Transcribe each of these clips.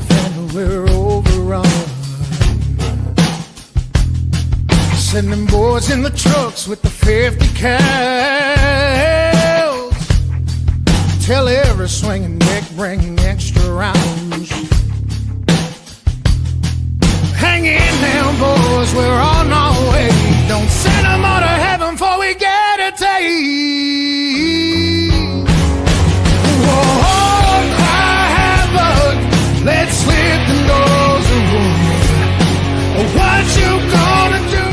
and we're overrun. Sending boys in the trucks with the 50 cals. Tell every swinging deck bring extra rounds. Hang in now, boys, we're on our way. Don't send them all to heaven before we get a taste. Whoa, cry havoc, let's slit the doors of room. What you gonna do?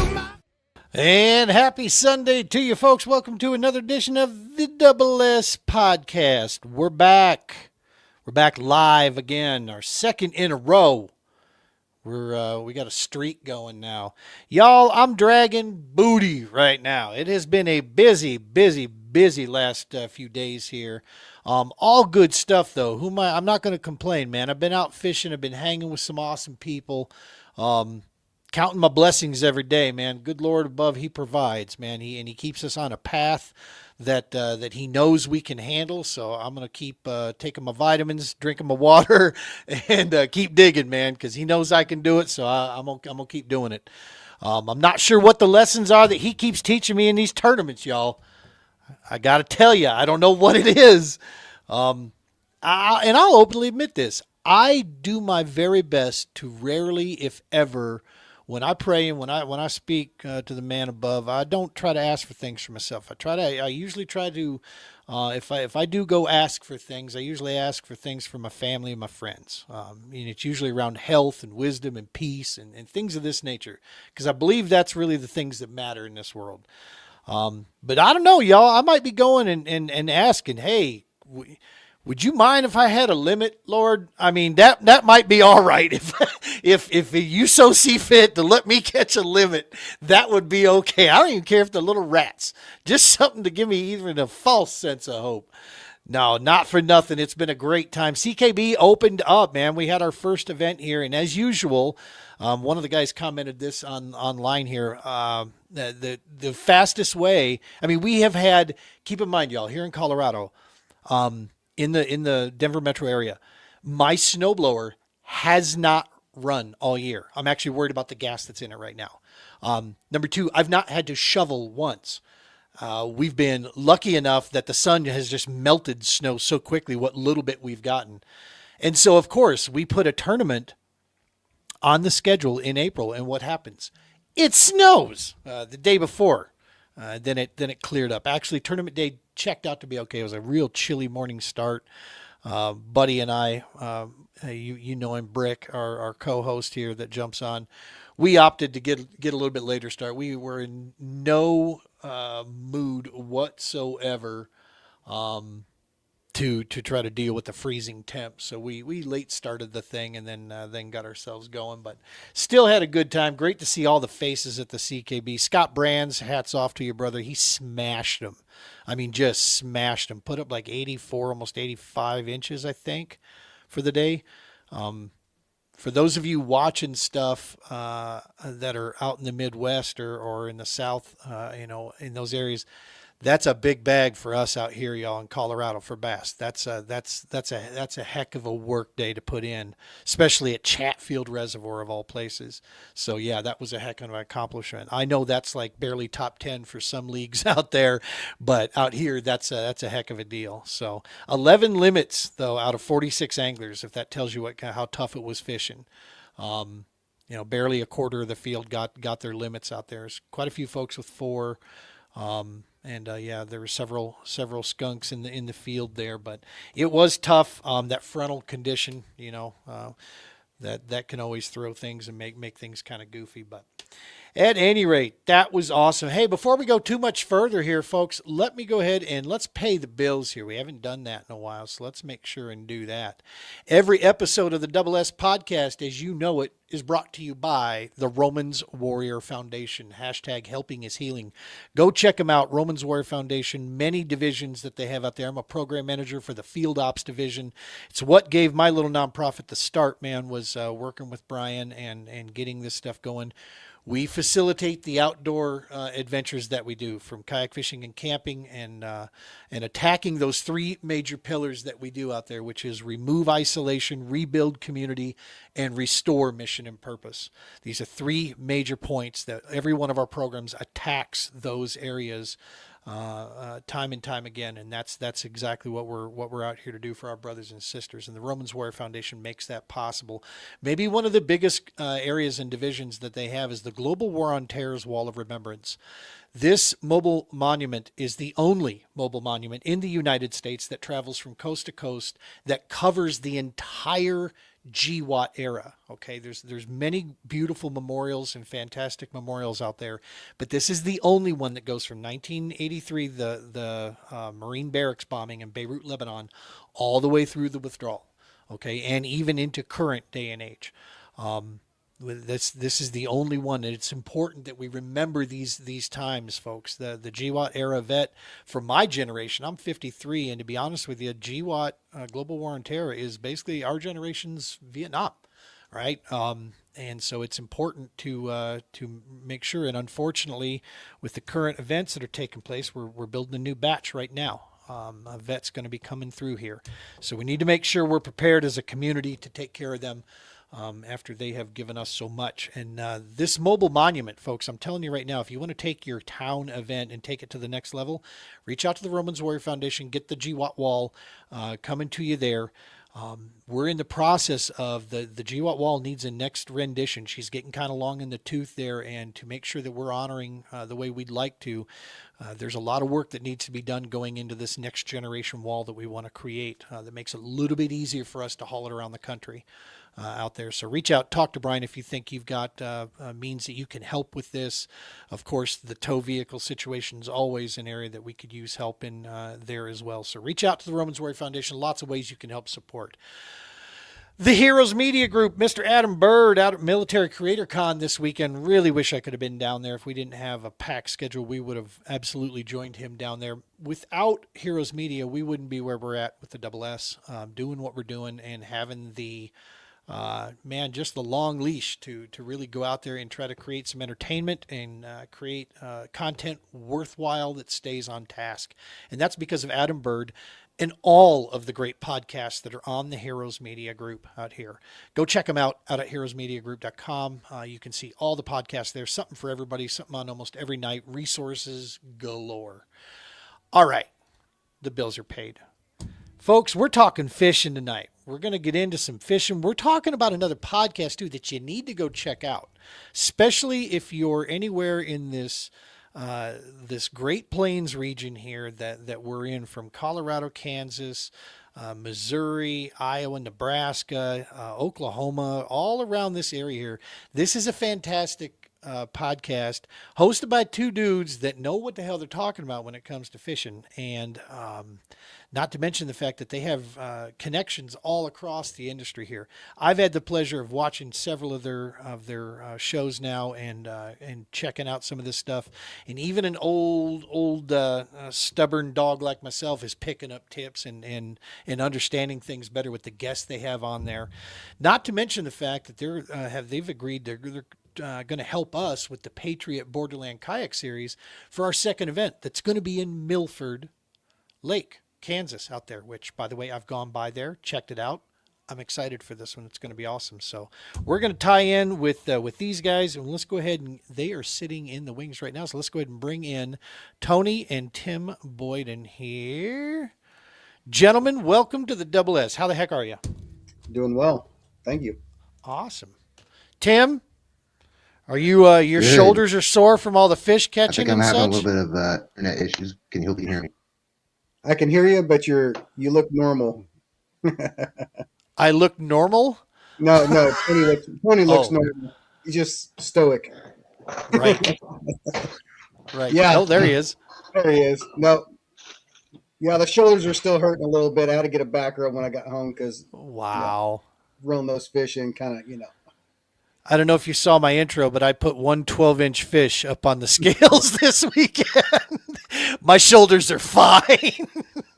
And happy Sunday to you folks. Welcome to another edition of the Double S Podcast. We're back. We're back live again, our second in a row. We got a streak going now. Y'all, I'm dragging booty right now. It has been a busy last few days here. All good stuff though. I'm not going to complain, man. I've been out fishing. I've been hanging with some awesome people. Counting my blessings every day, man. Good Lord above, He provides, man. He keeps us on a path that He knows we can handle. So I'm gonna keep taking my vitamins, drinking my water, and keep digging, man, because He knows I can do it. So I'm gonna keep doing it. I'm not sure what the lessons are that He keeps teaching me in these tournaments, y'all. I gotta tell you, I don't know what it is. And I'll openly admit this. I do my very best to rarely, if ever, when I pray and when I speak to the man above, I don't try to ask for things for myself. I usually try to, if I do go ask for things, I usually ask for things for my family and my friends. And it's usually around health and wisdom and peace and things of this nature, because I believe that's really the things that matter in this world. But I don't know, y'all. I might be going and asking, hey, would you mind if I had a limit, Lord? I mean, that might be all right. If you so see fit to let me catch a limit, that would be okay. I don't even care if they're little rats. Just something to give me even a false sense of hope. No, not for nothing. It's been a great time. CKB opened up, man. We had our first event here, and as usual, one of the guys commented this online here. The fastest way. I mean, we have had. Keep in mind, y'all, here in Colorado. In the Denver metro area, my snowblower has not run all year. I'm actually worried about the gas that's in it right now. Number two, I've not had to shovel once. We've been lucky enough that the sun has just melted snow so quickly, what little bit we've gotten. And so, of course, we put a tournament on the schedule in April, and what happens? It snows the day before. Then it cleared up. Actually, tournament day checked out to be okay. It was a real chilly morning start. Buddy and I, you know him, Brick, our co-host here that jumps on. We opted to get a little bit later start. We were in no mood whatsoever to try to deal with the freezing temps. So we late started the thing and then got ourselves going, but still had a good time. Great to see all the faces at the CKB. Scott Brands, hats off to your brother. He smashed them. I mean, just smashed them. Put up like 84, almost 85 inches, I think, for the day. For those of you watching stuff that are out in the Midwest or in the South, in those areas, that's a big bag for us out here, y'all, in Colorado for bass. That's a heck of a work day to put in, especially at Chatfield Reservoir of all places. So yeah, that was a heck of an accomplishment. I know that's like barely top 10 for some leagues out there, but out here that's a heck of a deal. So 11 limits though out of 46 anglers, if that tells you how tough it was fishing. Barely a quarter of the field got their limits out there. There's quite a few folks with 4. There were several skunks in the field there, but it was tough. That frontal condition, that can always throw things and make things kind of goofy. But at any rate, that was awesome. Hey, before we go too much further here, folks, let me go ahead and let's pay the bills here. We haven't done that in a while, so let's make sure and do that. Every episode of the Double S Podcast, as you know it, is brought to you by the Romans Warrior Foundation. # helping is healing. Go check them out, Romans Warrior Foundation. Many divisions that they have out there. I'm a program manager for the Field Ops division. It's what gave my little nonprofit the start, man, was working with Brian and getting this stuff going. We facilitate the outdoor adventures that we do, from kayak fishing and camping, and attacking those three major pillars that we do out there, which is remove isolation, rebuild community, and restore mission and purpose. These are three major points that every one of our programs attacks those areas time and time again, and that's exactly what we're out here to do for our brothers and sisters. And the Romans Warrior Foundation makes that possible. Maybe one of the biggest areas and divisions that they have is the Global War on Terror's Wall of Remembrance. This mobile monument is the only mobile monument in the United States that travels from coast to coast, that covers the entire GWAT era. Okay, there's many beautiful memorials and fantastic memorials out there, but this is the only one that goes from 1983, the Marine barracks bombing in Beirut, Lebanon, all the way through the withdrawal. Okay, and even into current day and age. This is the only one, and it's important that we remember these times, folks. The GWAT era vet from my generation, I'm 53, and to be honest with you, GWAT, Global War on Terror, is basically our generation's Vietnam, right? And so it's important to make sure. And unfortunately, with the current events that are taking place, we're building a new batch right now. A vet's going to be coming through here, so we need to make sure we're prepared as a community to take care of them. After they have given us so much. And this mobile monument, folks, I'm telling you right now, if you want to take your town event and take it to the next level, reach out to the Romans Warrior Foundation, get the GWAT wall coming to you there. We're in the process of the GWAT wall needs a next rendition. She's getting kind of long in the tooth there, and to make sure that we're honoring the way we'd like to, there's a lot of work that needs to be done going into this next generation wall that we want to create that makes it a little bit easier for us to haul it around the country. Out there. So reach out, talk to Brian if you think you've got means that you can help with this. Of course, the tow vehicle situation is always an area that we could use help in there as well. So reach out to the Romans Warrior Foundation. Lots of ways you can help support. The Heroes Media Group, Mr. Adam Bird out at Military Creator Con this weekend. Really wish I could have been down there. If we didn't have a packed schedule, we would have absolutely joined him down there. Without Heroes Media, we wouldn't be where we're at with the Double S, doing what we're doing and having the just the long leash to really go out there and try to create some entertainment and create content worthwhile that stays on task. And that's because of Adam Bird and all of the great podcasts that are on the Heroes Media Group out here. Go check them out at heroesmediagroup.com. You can see all the podcasts there, something for everybody, something on almost every night, resources galore. All right, the bills are paid. Folks, we're talking fishing tonight. We're going to get into some fishing. We're talking about another podcast, too, that you need to go check out, especially if you're anywhere in this this Great Plains region here that we're in, from Colorado, Kansas, Missouri, Iowa, Nebraska, Oklahoma, all around this area here. This is a fantastic podcast hosted by two dudes that know what the hell they're talking about when it comes to fishing. And not to mention the fact that they have connections all across the industry here. I've had the pleasure of watching several of their shows now and checking out some of this stuff. And even an old stubborn dog like myself is picking up tips and understanding things better with the guests they have on there. Not to mention the fact that they've agreed they're going to help us with the Patriot Borderlands Kayak Series for our second event that's going to be in Milford Lake, Kansas, out there, which, by the way, I've gone by there, checked it out. I'm excited for this one. It's going to be awesome. So we're going to tie in with these guys, and let's go ahead, and they are sitting in the wings right now. So let's go ahead and bring in Tony and Tim Boyden here. Gentlemen, welcome to the Double S. How the heck are you? Doing well. Thank you. Awesome. Tim, are you, your Good. Shoulders are sore from all the fish I catching think I'm and having such? a little bit of internet issues. Can you hear me? I can hear you, but you look normal. I look normal? No, Tony looks Oh. normal. He's just stoic. Right. Right. Yeah. Oh, there he is. There he is. No. Yeah, the shoulders are still hurting a little bit. I had to get a back rub when I got home because Wow. reeling those fish in kind of, I don't know if you saw my intro, but I put one 12-inch fish up on the scales this weekend. My shoulders are fine.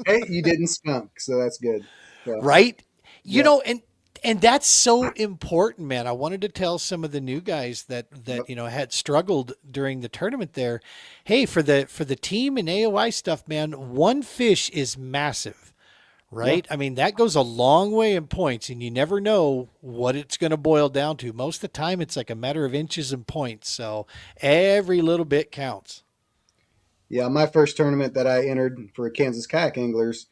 Hey, you didn't skunk, so that's good. So, Right? You Yeah. know, and And that's so important, man. I wanted to tell some of the new guys that Yep. had struggled during the tournament there. Hey, for the team and AOI stuff, man, one fish is massive, Yeah. right? I mean, that goes a long way in points, and you never know what it's going to boil down to. Most of the time, it's like a matter of inches and points. So every little bit counts. Yeah. My first tournament that I entered for Kansas Kayak Anglers.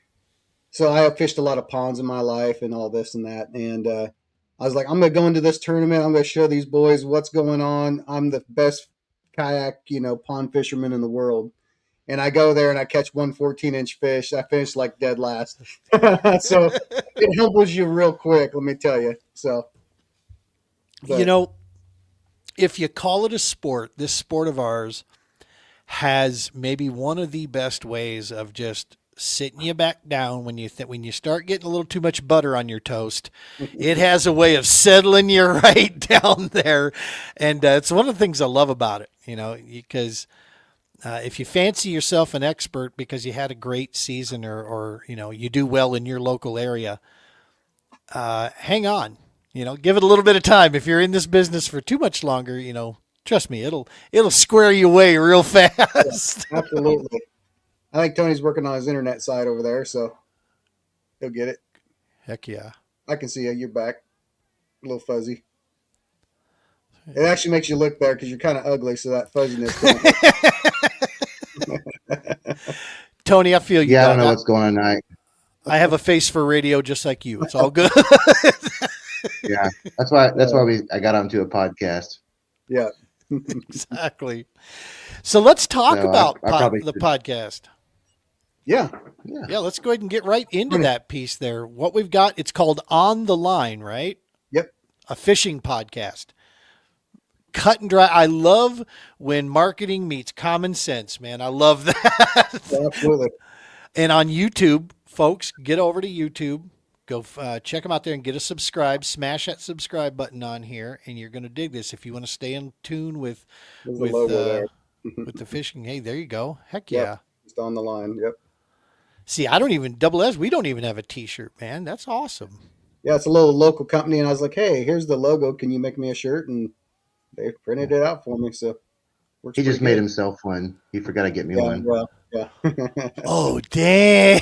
So I have fished a lot of ponds in my life and all this and that. And I was like, I'm going to go into this tournament. I'm going to show these boys what's going on. I'm the best kayak, pond fisherman in the world. And I go there and I catch one 14-inch fish. I finished like dead last. So it humbles you real quick, let me tell you. So, You but know, if you call it a sport, this sport of ours has maybe one of the best ways of just sitting you back down when when you start getting a little too much butter on your toast. It has a way of settling you right down there, and it's one of the things I love about it. Because if you fancy yourself an expert because you had a great season or you do well in your local area, hang on. Give it a little bit of time. If you're in this business for too much longer, trust me, it'll square you away real fast. absolutely. I think Tony's working on his internet side over there, so he'll get it. Heck yeah. I can see you. You're back. A little fuzzy. It actually makes you look better because you're kind of ugly, so that fuzziness. Tony, I feel you. Yeah, I don't dog. know what's going on tonight. I have a face for radio just like you. It's all good. Yeah, that's why I got onto a podcast. Yeah. Exactly. So let's talk So about I probably the should- podcast. Yeah. Yeah, let's go ahead and get right into that piece there. What we've got, it's called On the Line, right? Yep. A fishing podcast. Cut and dry. I love when marketing meets common sense, man. I love that. Yeah, absolutely. And on YouTube, folks, get over to YouTube. Go check them out there and get a subscribe. Smash that subscribe button on here, and you're going to dig this. If you want to stay in tune with There's the logo there. with the fishing, hey, there you go. Heck Yep. yeah. Just on the line. Yep. See, I don't even double S. We don't even have a T-shirt, man. That's awesome. Yeah, it's a little local company, and I was like, "Hey, here's the logo. Can you make me a shirt?" And they printed it out for me. So works He just pretty made good. himself one. He forgot to get me Yeah, one. well, yeah. Oh, dang.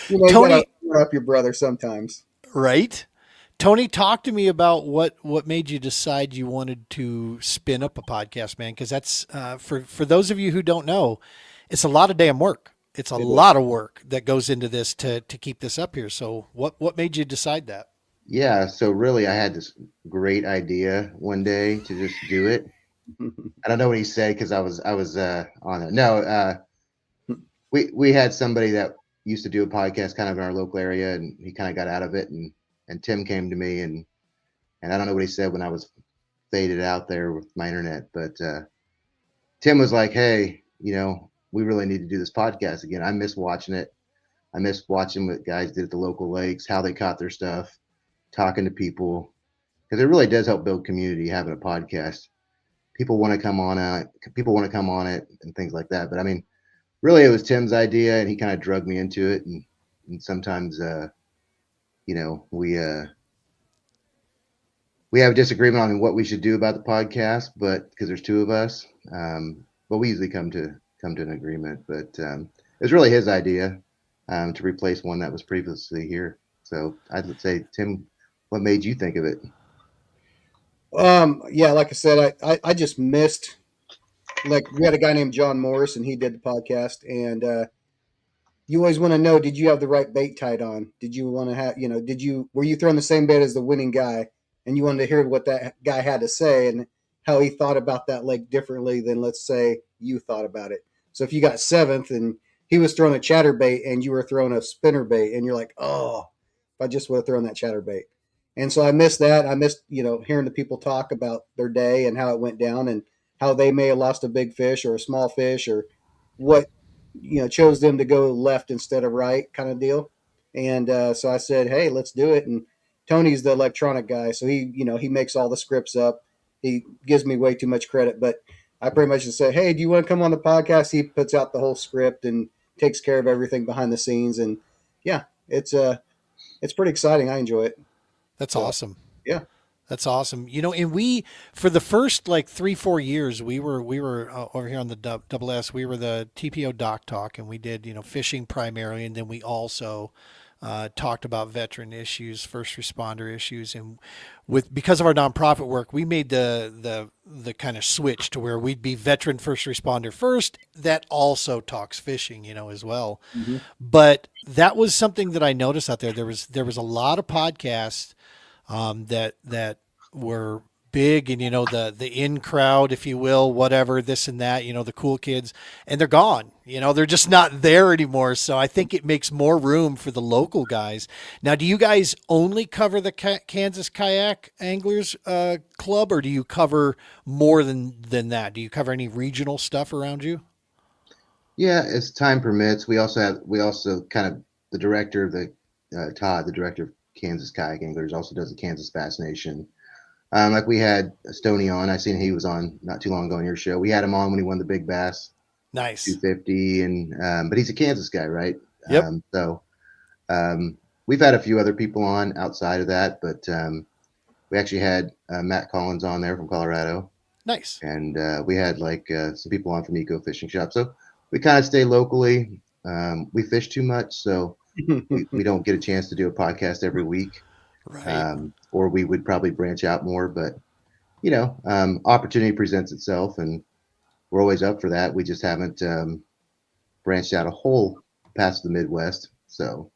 You Tony- gotta cover up your brother sometimes. Right? Tony, talk to me about what made you decide you wanted to spin up a podcast, man. Because that's for those of you who don't know, it's a lot of damn work. It's a lot of work that goes into this to keep this up here. So what made you decide that? Yeah, so really I had this great idea one day to just do it. I don't know what he said because I was on it. No, we had somebody that used to do a podcast kind of in our local area, and he kind of got out of it, and Tim came to me, and I don't know what he said when I was faded out there with my internet, but Tim was like, "Hey, we really need to do this podcast again. I miss watching it. I miss watching what guys did at the local lakes, how they caught their stuff, talking to people, because it really does help build community having a podcast. People want to come on it. People want to come on it and things like that. But I mean, really, it was Tim's idea, and he kind of drugged me into it. And sometimes, we have a disagreement on what we should do about the podcast, but because there's two of us, but we usually come to an agreement. But it was really his idea to replace one that was previously here. So I'd say, Tim, what made you think of it? Yeah, like I said, I just missed. Like we had a guy named John Morris, and he did the podcast. And you always want to know: did you have the right bait tied on? Did you want to have? Were you throwing the same bait as the winning guy? And you wanted to hear what that guy had to say and how he thought about that lake differently than, let's say, you thought about it. So if you got seventh and he was throwing a chatterbait and you were throwing a spinner bait, and you're like, oh, if I just would have thrown that chatterbait. And so I missed that. I missed, hearing the people talk about their day and how it went down and how they may have lost a big fish or a small fish or what, chose them to go left instead of right kind of deal. And so I said, hey, let's do it. And Tony's the electronic guy. So he makes all the scripts up. He gives me way too much credit, but I pretty much just say, hey, do you want to come on the podcast? He puts out the whole script and takes care of everything behind the scenes. And yeah, it's it's pretty exciting. I enjoy it. That's So awesome. yeah. That's awesome. And we, for the first like 3-4 years, we were over here on the Double S. We were the TPO Doc Talk, and we did fishing primarily, and then we also talked about veteran issues, first responder issues, and because of our nonprofit work, we made the kind of switch to where we'd be veteran first responder first. That also talks fishing, as well. Mhm. But that was something that I noticed out there. There was a lot of podcasts that were big, and the in crowd, if you will, whatever, this and that, the cool kids, and they're gone. They're just not there anymore. So I think it makes more room for the local guys. Now, do you guys only cover the Kansas Kayak Anglers Club, or do you cover more than that? Do you cover any regional stuff around you? Yeah, as time permits. We also kind of the director of the Todd, the director of Kansas Kayak Anglers, also does the Kansas Bass Nation. Like we had Stoney on. I seen he was on not too long ago on your show. We had him on when he won the Big Bass Nice. 250, and but he's a Kansas guy, right? Yep. We've had a few other people on outside of that, but we actually had Matt Collins on there from Colorado, Nice. and we had some people on from Eco Fishing Shop. So we kind of stay locally. We fish too much, so we don't get a chance to do a podcast every week. Right. Or we would probably branch out more, but opportunity presents itself, and we're always up for that. We just haven't branched out a whole past the Midwest. So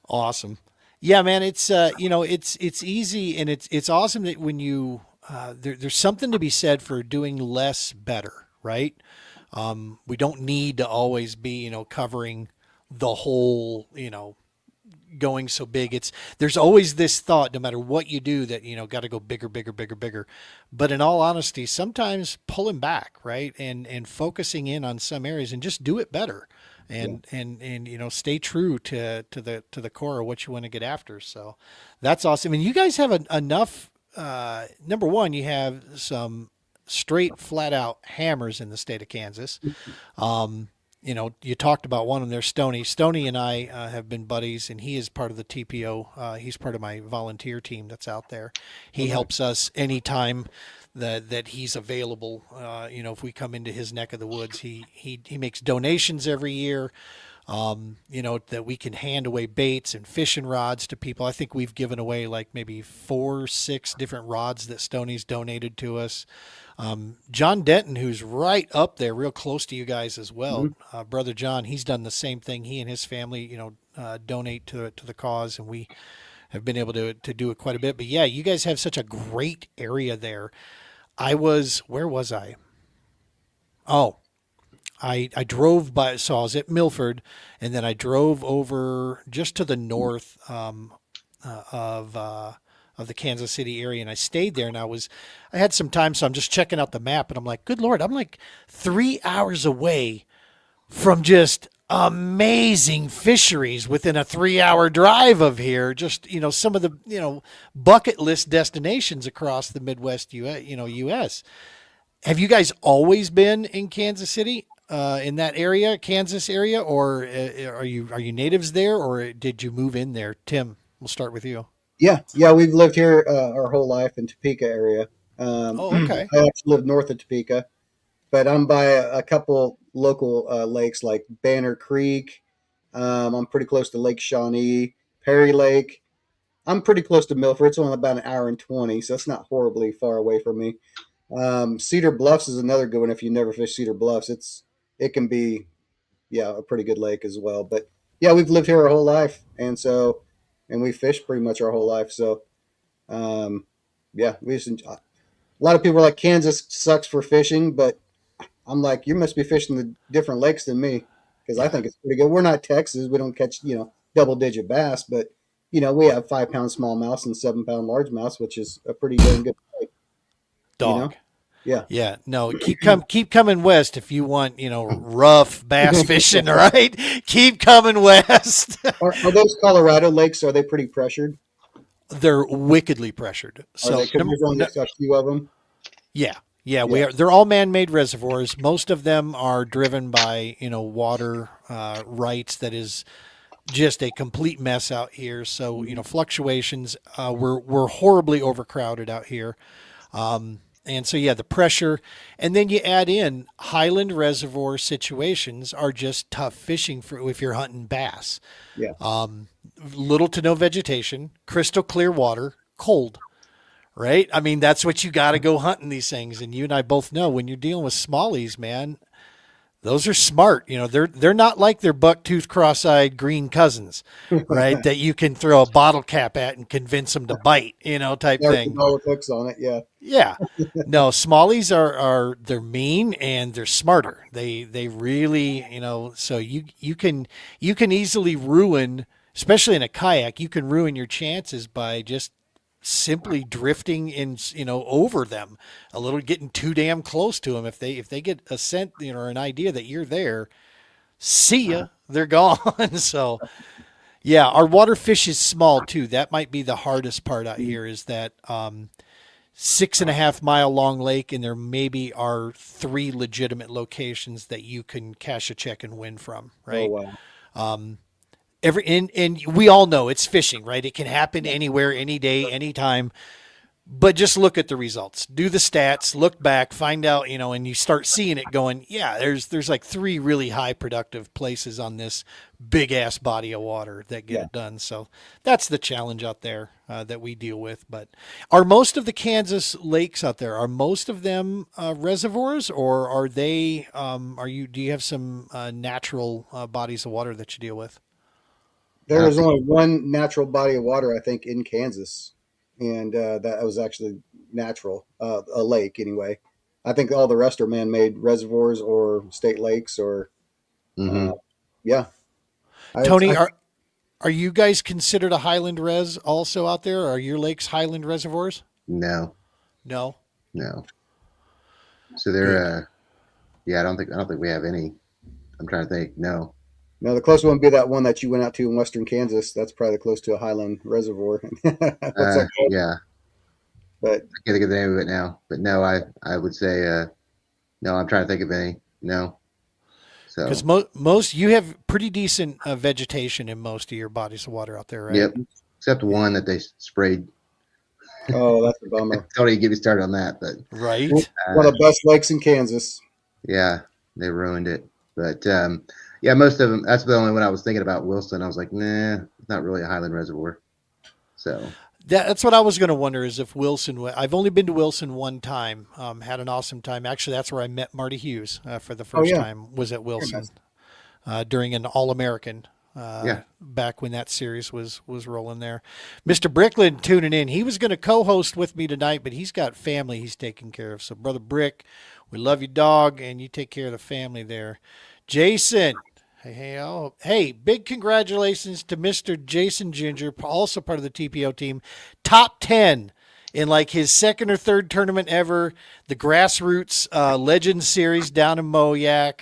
Awesome. Yeah, man, it's it's easy, and it's awesome that when you there's something to be said for doing less better, right? We don't need to always be, covering the whole, going so big. There's always this thought, no matter what you do, that got to go bigger, bigger, bigger, bigger. But in all honesty, sometimes pulling back, right, and focusing in on some areas and just do it better, and stay true to the core of what you want to get after. So that's awesome. And you guys have enough. Number one, you have some straight, flat out hammers in the state of Kansas. You talked about one of them there, Stoney. Stoney and I have been buddies, and he is part of the TPO. He's part of my volunteer team that's out there. He helps us anytime that he's available. If we come into his neck of the woods, he makes donations every year. That we can hand away baits and fishing rods to people. I think we've given away like maybe 4 or 6 different rods that Stoney's donated to us. John Denton, who's right up there, real close to you guys as well. Brother John, he's done the same thing. He and his family, donate to the cause, and we have been able to do it quite a bit. But yeah, you guys have such a great area there. Where was I? Oh, I drove by, so I was at Milford, and then I drove over just to the north of the Kansas City area, and I stayed there, and I had some time, so I'm just checking out the map, and I'm like, good Lord, I'm like 3 hours away from just amazing fisheries within a 3-hour drive of here. Just, some of the, bucket list destinations across the Midwest US. Have you guys always been in Kansas City? In that area, Kansas area, or are you natives there, or did you move in there? Tim, we'll start with you. Yeah, we've lived here our whole life in Topeka area. Oh, okay. I actually live north of Topeka, but I'm by a couple local lakes like Banner Creek. I'm pretty close to Lake Shawnee, Perry Lake. I'm pretty close to Milford. It's only about an hour and 20, so it's not horribly far away from me. Cedar Bluffs is another good one. If you never fished Cedar Bluffs, it can be a pretty good lake as well. But yeah, we've lived here our whole life, and we fished pretty much our whole life. So we just a lot of people are like, Kansas sucks for fishing, but I'm like, you must be fishing the different lakes than me, because I think it's pretty good. We're not Texas. We don't catch double-digit bass, but we have 5-pound smallmouth and 7-pound largemouth, which is a pretty dang good lake. Dog. Yeah. Yeah. No, keep coming west if you want, rough bass fishing, right? Keep coming west. Are those Colorado lakes, are they pretty pressured? They're wickedly pressured. So there's only a few of them. Yeah. We are. They're all man-made reservoirs. Most of them are driven by, water rights that is just a complete mess out here. So, fluctuations, we're horribly overcrowded out here. And so, yeah, the pressure, and then you add in highland reservoir situations are just tough fishing for if you're hunting bass. Yeah. Little to no vegetation, crystal clear water, cold, right? I mean, that's what you got to go hunting these things. And you and I both know when you're dealing with smallies, man, those are smart. They're not like their buck-toothed, cross-eyed green cousins, right? That you can throw a bottle cap at and convince them to bite, type thing. All the hooks on it. Yeah. Yeah. No, smallies are they're mean and they're smarter. They really, so you can easily ruin, especially in a kayak, you can ruin your chances by just simply drifting in, over them a little, getting too damn close to them. If they get a scent, or an idea that you're there, see ya, they're gone. So yeah, our water fish is small too. That might be the hardest part out here is that, 6.5 mile long lake, and there maybe are 3 legitimate locations that you can cash a check and win from, right? Oh, wow. And we all know it's fishing, right? It can happen anywhere, any day, anytime. But just look at the results, do the stats, look back, find out, and you start seeing it going, yeah, there's like 3 really high productive places on this big ass body of water that get it done. So that's the challenge out there that we deal with. But are most of the Kansas lakes out there, are most of them reservoirs, or are they, do you have some natural bodies of water that you deal with? There is only one natural body of water, I think, in Kansas. And that was actually natural, a lake anyway. I think all the rest are man-made reservoirs or state lakes or, yeah. Tony, are you guys considered a highland res also out there? Are your lakes highland reservoirs? No. No. So they're, I don't think we have any. I'm trying to think. No. No, the closest one would be that one that you went out to in western Kansas. That's probably close to a highland reservoir. What's that called? Yeah. But I can't think of the name of it now. But no, I would say no. I'm trying to think of any. No. So because most you have pretty decent vegetation in most of your bodies of water out there, right? Yep. Except one that they sprayed. Oh, that's a bummer. Don't even get me started on that. But right. One of the best lakes in Kansas. Yeah, they ruined it. But yeah, most of them. That's the only one I was thinking about. Wilson. I was like, nah, it's not really a highland reservoir. So that's what I was going to wonder is if Wilson. I've only been to Wilson one time. Had an awesome time. Actually, that's where I met Marty Hughes for the first time. Was at Wilson during an All-American. Back when that series was rolling there. Mr. Brickland tuning in. He was going to co-host with me tonight, but he's got family he's taking care of. So, Brother Brick, we love you, dog, and you take care of the family there. Jason. Hey, big congratulations to Mr. Jason Ginger, also part of the TPO team. Top 10 in like his second or third tournament ever, the Grassroots Legends Series down in Moyac.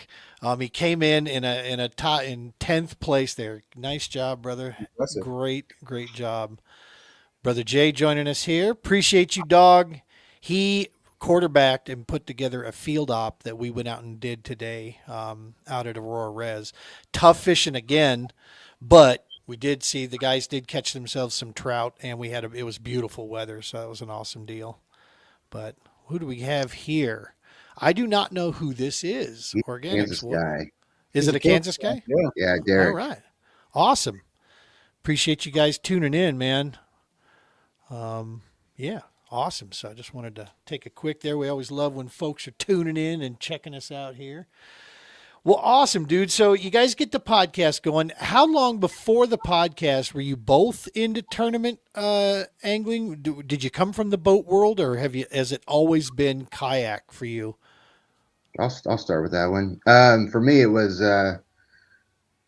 He came in 10th place there. Nice job, brother. Impressive. Great job. Brother Jay joining us here. Appreciate you, dog. He quarterbacked and put together a field op that we went out and did today out at Aurora Res. Tough fishing again, but we did see the guys did catch themselves some trout, and it was beautiful weather, so that was an awesome deal. But who do we have here? I do not know who this is. Organics. Kansas guy. Is it a Kansas guy? Yeah, Derek. All right. Awesome. Appreciate you guys tuning in, man. Yeah. Awesome. So I just wanted to take a quick there. We always love when folks are tuning in and checking us out here. Well, awesome, dude. So you guys get the podcast going. How long before the podcast were you both into tournament angling? Did you come from the boat world, or has it always been kayak for you? I'll start with that one. For me, it was, I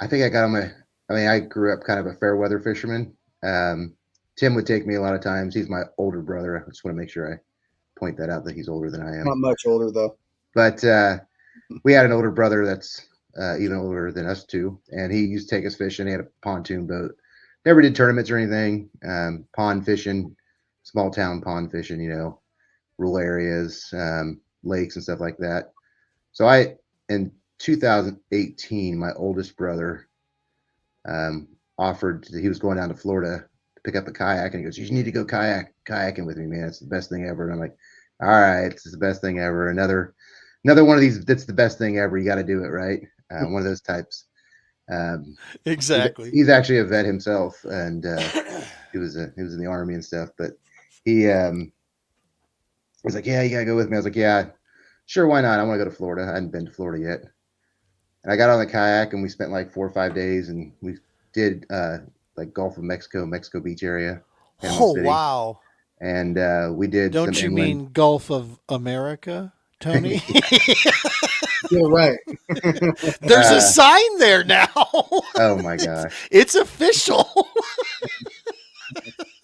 think I got on I grew up kind of a fair weather fisherman. Tim would take me a lot of times. He's my older brother. I just want to make sure I point that out that he's older than I am. Not much older though. But we had an older brother that's even older than us two, and he used to take us fishing. He had a pontoon boat. Never did tournaments or anything. Pond fishing, small town pond fishing, rural areas, lakes and stuff like that. So in 2018, my oldest brother he was going down to Florida to pick up a kayak, and he goes, "You need to go kayaking with me, man. It's the best thing ever." And I'm like, "All right, it's the best thing ever. Another one of these. That's the best thing ever. You got to do it, right?" One of those types. Exactly. He's actually a vet himself, and he was in the Army and stuff. But he was like, "Yeah, you gotta go with me." I was like, "Yeah, sure, why not? I want to go to Florida. I hadn't been to Florida yet." And I got on the kayak, and we spent like 4 or 5 days, and we did like Gulf of Mexico Beach area, Panama Oh, City. wow. And we did Don't some you inland. mean Gulf of America, Tony? You're right. There's a sign there now. Oh my gosh. It's official.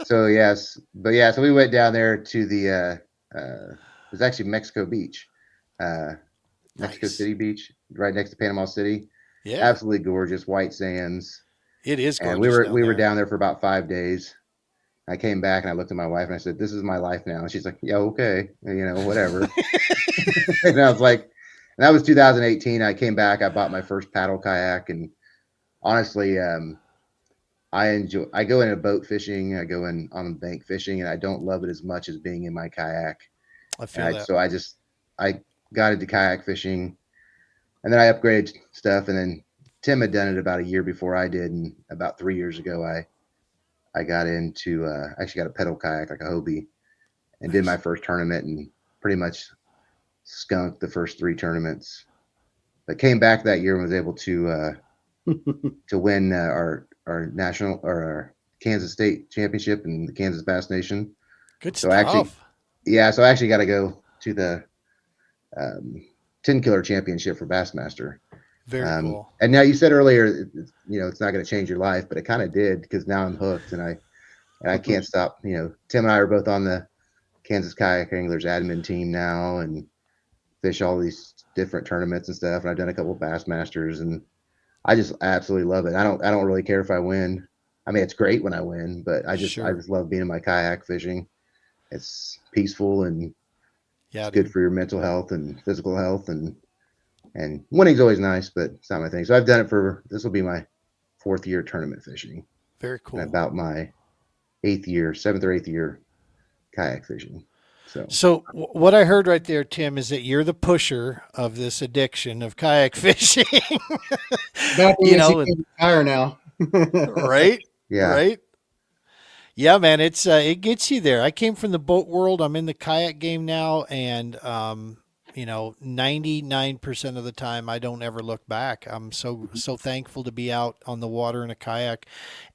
So yes, but yeah, so we went down there to the it was actually Mexico Beach, Mexico Nice. City Beach, right next to Panama City. Yeah, Absolutely gorgeous, white sands. it is gorgeous. And we were down there for about 5 days. I came back and I looked at my wife and I said, "This is my life now." And she's like, "Yeah, okay, whatever." And I was like, and that was 2018. I came back, I bought my first paddle kayak, and honestly, I go into boat fishing, I go in on bank fishing, and I don't love it as much as being in my kayak. I feel that. So I got into kayak fishing, and then I upgraded stuff, and then Tim had done it about a year before I did, and about 3 years ago I got into actually got a pedal kayak, like a Hobie, and did my first tournament, and pretty much skunked the first 3 tournaments. But came back that year and was able to win our national or our Kansas State championship in the Kansas Bass Nation. Good So stuff. so I actually got to go to the 10 killer championship for Bassmaster. Very cool. And now you said earlier, it's not going to change your life, but it kind of did, because now I'm hooked, and I can't stop. Tim and I are both on the Kansas Kayak Anglers admin team now, and fish all these different tournaments and stuff. And I've done a couple of Bassmasters, and I just absolutely love it. I don't really care if I win. I mean, it's great when I win, but I just love being in my kayak fishing. It's peaceful, and it's good for your mental health and physical health, and winning's always nice, but it's not my thing. So I've done it this will be my 4th year tournament fishing. Very cool. And about my 7th or 8th year kayak fishing. So what I heard right there, Tim, is that you're the pusher of this addiction of kayak fishing. Retire now. Right? Yeah. Right? Yeah, man, it gets you there. I came from the boat world. I'm in the kayak game now, and 99% of the time I don't ever look back. I'm so thankful to be out on the water in a kayak.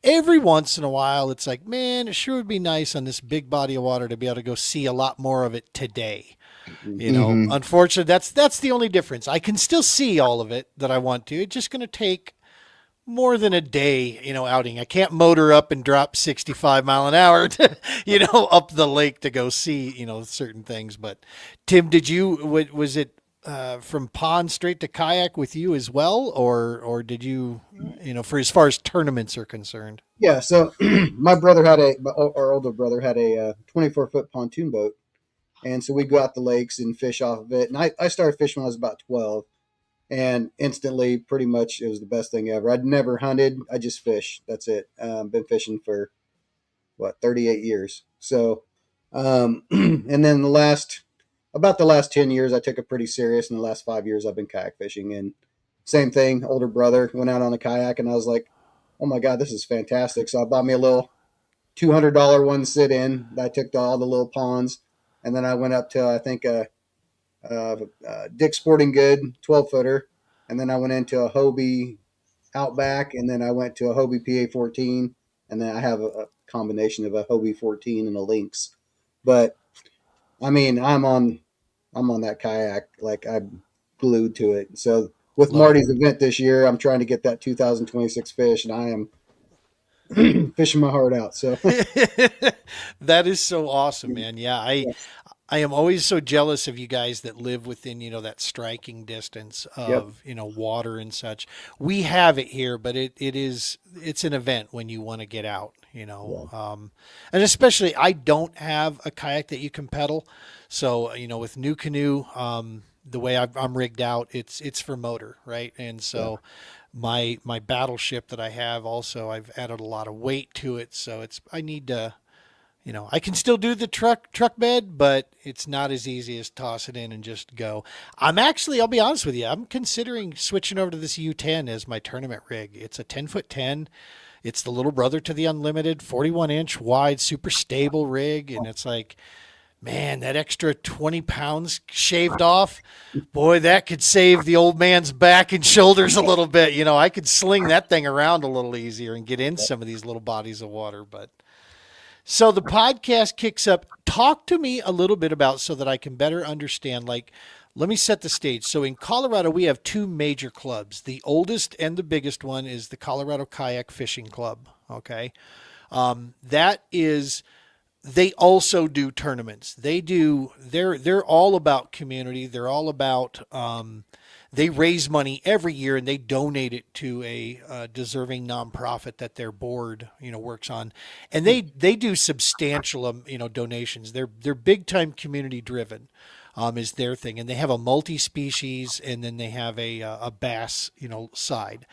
Every once in a while, it's like, man, it sure would be nice on this big body of water to be able to go see a lot more of it today. Unfortunately, that's the only difference. I can still see all of it that I want to. It's just going to take more than a day, outing. I can't motor up and drop 65 mile an hour to, up the lake to go see, certain things. But Tim, was it from pond straight to kayak with you as well? Or did you, for as far as tournaments are concerned? Yeah. So our older brother had a 24-foot pontoon boat. And so we'd go out the lakes and fish off of it. And I started fishing when I was about 12. And instantly, pretty much, it was the best thing ever. I'd never hunted. I just fished. That's it. Been fishing for, 38 years. So, and then about the last 10 years, I took it pretty serious. In the last 5 years, I've been kayak fishing. And same thing, older brother went out on a kayak, and I was like, oh my God, this is fantastic. So I bought me a little $200 one sit-in. I took to all the little ponds. And then I went up to, I think, Dick's Sporting Good 12-footer, and then I went into a Hobie Outback, and then I went to a Hobie PA14, and then I have a combination of a Hobie 14 and a Lynx. But I mean, I'm on that kayak, like I'm glued to it. So with Marty's event this year, I'm trying to get that 2026 fish, and I am fishing my heart out. So that is so awesome, man. Yeah, I am always so jealous of you guys that live within, that striking distance of, water and such. We have it here, but it's an event when you want to get out, and especially I don't have a kayak that you can pedal. So, with New Canoe, the way I'm rigged out, it's for motor, right? And so my battleship that I have also, I've added a lot of weight to it, so I need to, I can still do the truck bed, but it's not as easy as toss it in and just go. I'll be honest with you, I'm considering switching over to this U10 as my tournament rig. It's a 10-foot 10. It's the little brother to the Unlimited, 41-inch wide, super stable rig, and it's like, man, that extra 20 pounds shaved off, boy, that could save the old man's back and shoulders a little bit. I could sling that thing around a little easier and get in some of these little bodies of water. But so the podcast kicks up. Talk to me a little bit about, so that I can better understand, like, let me set the stage. So in Colorado, we have two major clubs. The oldest and the biggest one is the Colorado Kayak Fishing Club. Okay. That is, they also do tournaments. They're all about community. They're all about, they raise money every year and they donate it to a deserving nonprofit that their board, works on. And they do substantial, donations. They're big time community driven, is their thing. And they have a multi-species, and then they have a bass, side.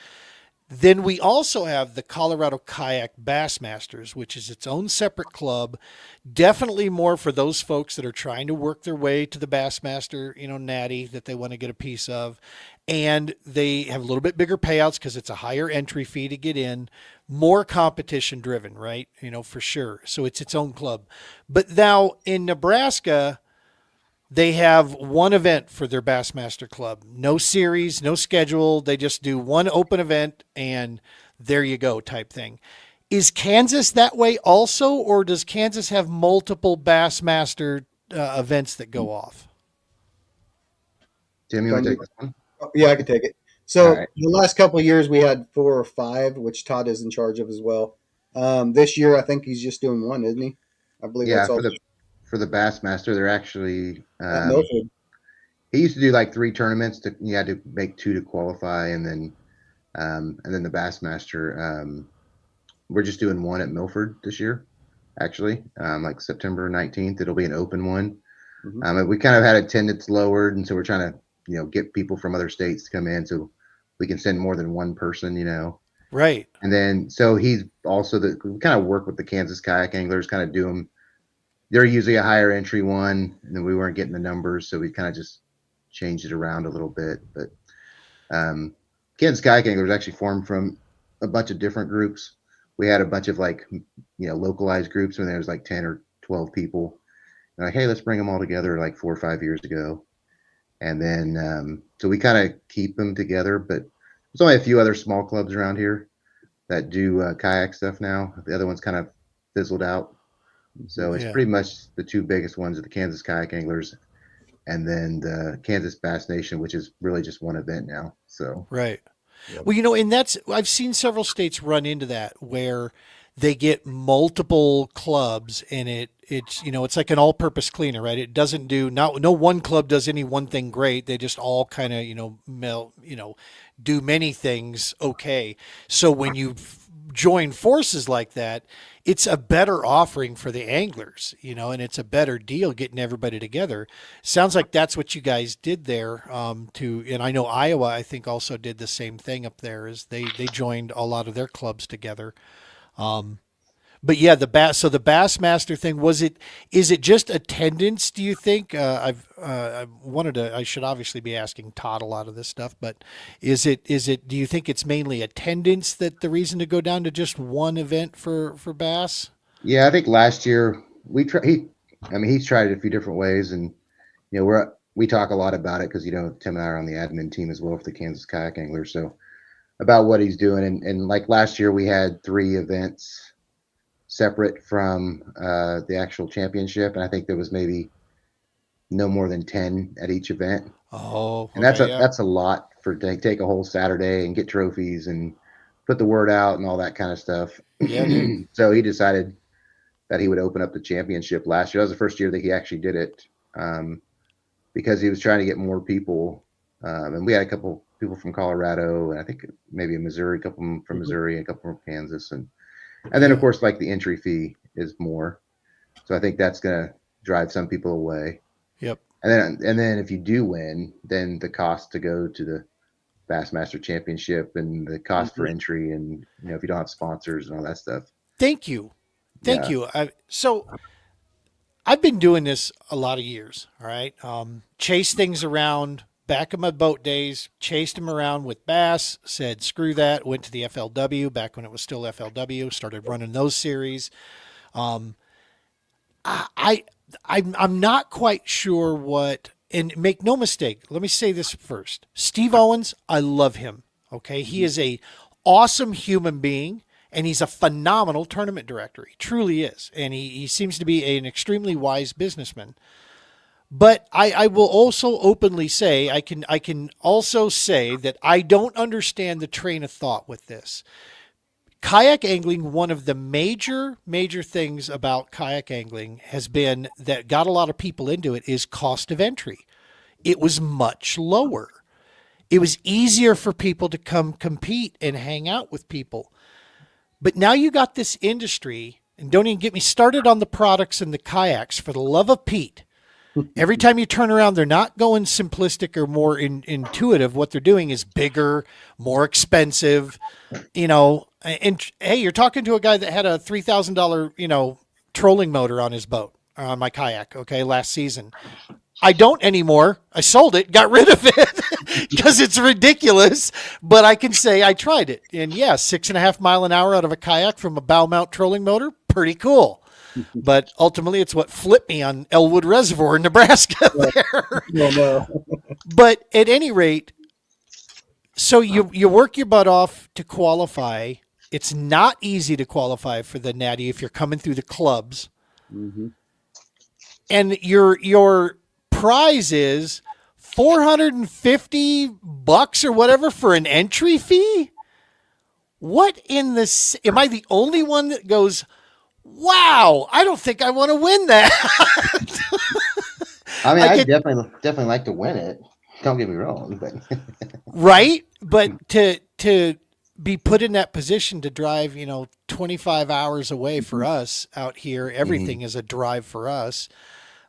Then we also have the Colorado Kayak Bassmasters, which is its own separate club, definitely more for those folks that are trying to work their way to the Bassmaster, natty that they want to get a piece of. And they have a little bit bigger payouts because it's a higher entry fee to get in, more competition driven, right? For sure. So it's its own club. But now in Nebraska, they have one event for their Bassmaster Club. No series, no schedule. They just do one open event and there you go type thing. Is Kansas that way also, or does Kansas have multiple Bassmaster events that go off? Tim, you want to take this one? Yeah, I can take it. So All right. the last couple of years we had 4 or 5, which Todd is in charge of as well. This year I think he's just doing one, isn't he? I believe Yeah, that's all. for the Bassmaster, they're actually At Milford. he used to do like 3 tournaments. You had to make 2 to qualify, and then the Bassmaster. We're just doing one at Milford this year, actually. Like September 19th, it'll be an open one. Mhm. We kind of had attendance lowered, and so we're trying to get people from other states to come in so we can send more than one person. Right. And then so he's also we kind of work with the Kansas Kayak Anglers, kind of do them. They're usually a higher entry one, and then we weren't getting the numbers, so we kind of just changed it around a little bit. But Kansas Kayak Anglers actually formed from a bunch of different groups. We had a bunch of localized groups when there was like 10 or 12 people. And like, hey, let's bring them all together like 4 or 5 years ago. And then so we kind of keep them together, but there's only a few other small clubs around here that do kayak stuff now. The other ones kind of fizzled out. So it's pretty much the 2 biggest ones are the Kansas Kayak Anglers and then the Kansas Bass Nation, which is really just one event now. So Right. Yep. Well, and I've seen several states run into that where they get multiple clubs and it's like an all-purpose cleaner, right? It doesn't do, no one club does any one thing great. They just all kind of, do many things okay. So when you join forces like that, it's a better offering for the anglers, and it's a better deal getting everybody together. Sounds like that's what you guys did there. And I know Iowa, I think, also did the same thing up there, is they joined a lot of their clubs together. But yeah, the Bassmaster thing, is it just attendance, do you think? I should obviously be asking Todd a lot of this stuff, but do you think it's mainly attendance that the reason to go down to just one event for bass? yeah, I think last year he's tried it a few different ways, and we talk a lot about it because Tim and I are on the admin team as well for the Kansas Kayak Anglers, so about what he's doing, and like last year we had 3 events separate from the actual championship, and I think there was maybe no more than 10 at each event. Oh, okay, and that's a lot for take a whole Saturday and get trophies and put the word out and all that kind of stuff. Yeah, dude. So he decided that he would open up the championship last year. That was the first year that he actually did it, because he was trying to get more people. And we had a couple people from Colorado, and I think maybe a couple from Missouri, and a couple from Kansas, and then of course, like, the entry fee is more, so I think that's gonna drive some people away. Yep. And then if you do win, then the cost to go to the Bassmaster Championship and the cost for entry, and if you don't have sponsors and all that stuff. Thank you. Thank Yeah. you. So I've been doing this a lot of years. All right. Chase things around back in my boat days, chased them around with bass, said, screw that. Went to the FLW back when it was still FLW, started running those series. I'm not quite sure what, and make no mistake. Let me say this first. Steve Owens, I love him. Okay. He is a awesome human being. And he's a phenomenal tournament director. He truly is. And he seems to be an extremely wise businessman. But I will also openly say, I can also say that I don't understand the train of thought with this. Kayak angling, one of the major things about kayak angling has been that got a lot of people into it is cost of entry. It was much lower. It was easier for people to come compete and hang out with people. But now you got this industry, and don't even get me started on the products and the kayaks, for the love of Pete. Every time you turn around, they're not going simplistic or more intuitive. What they're doing is bigger, more expensive, and hey, you're talking to a guy that had a $3,000, trolling motor on his boat, on my kayak, okay, last season. I don't anymore. I sold it, got rid of it because it's ridiculous. But I can say I tried it. And yeah, 6.5 miles an hour out of a kayak from a bow mount trolling motor, pretty cool. But ultimately, it's what flipped me on Elwood Reservoir in Nebraska there. No. But at any rate, so you work your butt off to qualify. It's not easy to qualify for the Natty if you're coming through the clubs. Mm-hmm. And your prize is $450 or whatever for an entry fee. What in this? Am I the only one that goes, wow, I don't think I want to win that? I mean, I definitely like to win it. Don't get me wrong, but right. But to be put in that position to drive, 25 hours away for us out here, everything is a drive for us.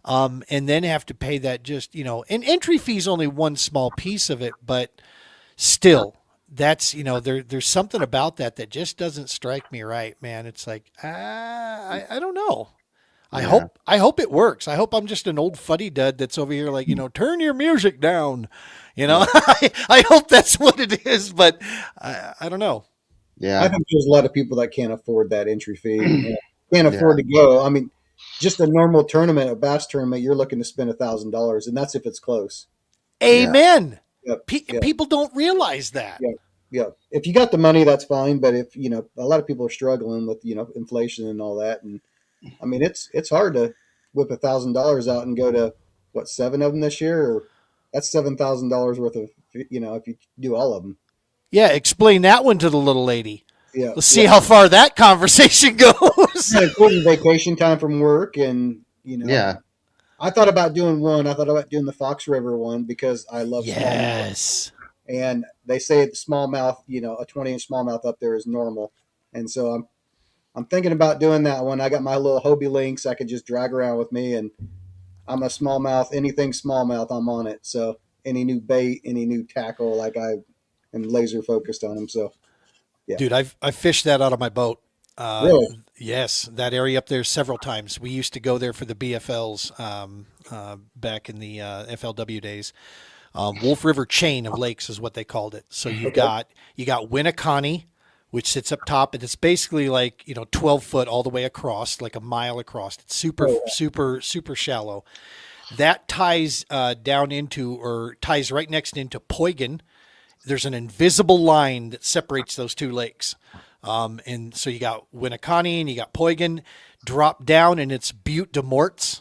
And then have to pay that and entry fee is only one small piece of it, but still that's, there's something about that just doesn't strike me right, man. It's like, I don't know. I hope it works. I hope I'm just an old fuddy dud that's over here like, turn your music down, I hope that's what it is, but I don't know. Yeah. I think there's a lot of people that can't afford that entry fee. Can't afford to go. I mean, just a normal tournament, a bass tournament, you're looking to spend $1,000, and that's if it's close. Amen. Yeah. People don't realize that. Yeah. If you got the money, that's fine. But if a lot of people are struggling with inflation and all that, and I mean it's hard to whip $1,000 out and go to 7 of them this year. Or that's $7,000 worth of if you do all of them. Yeah, explain that one to the little lady. Yeah, let's see how far that conversation goes. Including vacation time from work, and Yeah. I thought about doing one. I thought about doing the Fox River one because I love smallmouth. And they say the smallmouth, a 20-inch smallmouth up there is normal, and so I'm thinking about doing that one. I got my little Hobie Lynx I could just drag around with me, and I'm a smallmouth. Anything smallmouth, I'm on it. So any new bait, any new tackle, like I am laser focused on them. So. Yeah. Dude, I've fished that out of my boat. Really? Yes, that area up there several times. We used to go there for the BFLs back in the FLW days. Wolf River chain of lakes is what they called it. So you got Winneconne, which sits up top, and it's basically like 12 foot all the way across, like a mile across. It's super shallow. That ties down into, or ties right next into Boyden. There's an invisible line that separates those two lakes. And so you got Winneconne and you got Boyden. Drop down and it's Butte de Morts.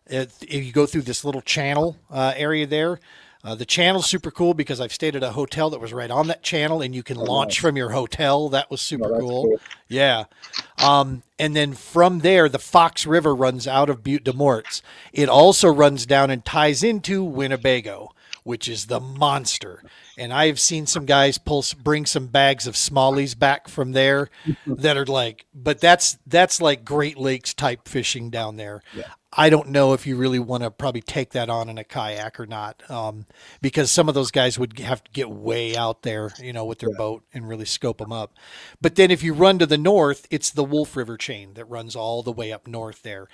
If you go through this little channel area there, the channel's super cool because I've stayed at a hotel that was right on that channel and you can launch from your hotel. That was super cool. Yeah. And then from there, the Fox River runs out of Butte de Morts. It also runs down and ties into Winnebago, which is the monster. And I've seen some guys bring some bags of smallies back from there that are like, but that's like Great Lakes type fishing down there. Yeah. I don't know if you really want to probably take that on in a kayak or not, because some of those guys would have to get way out there, with their boat and really scope them up. But then if you run to the north, it's the Wolf River chain that runs all the way up north there.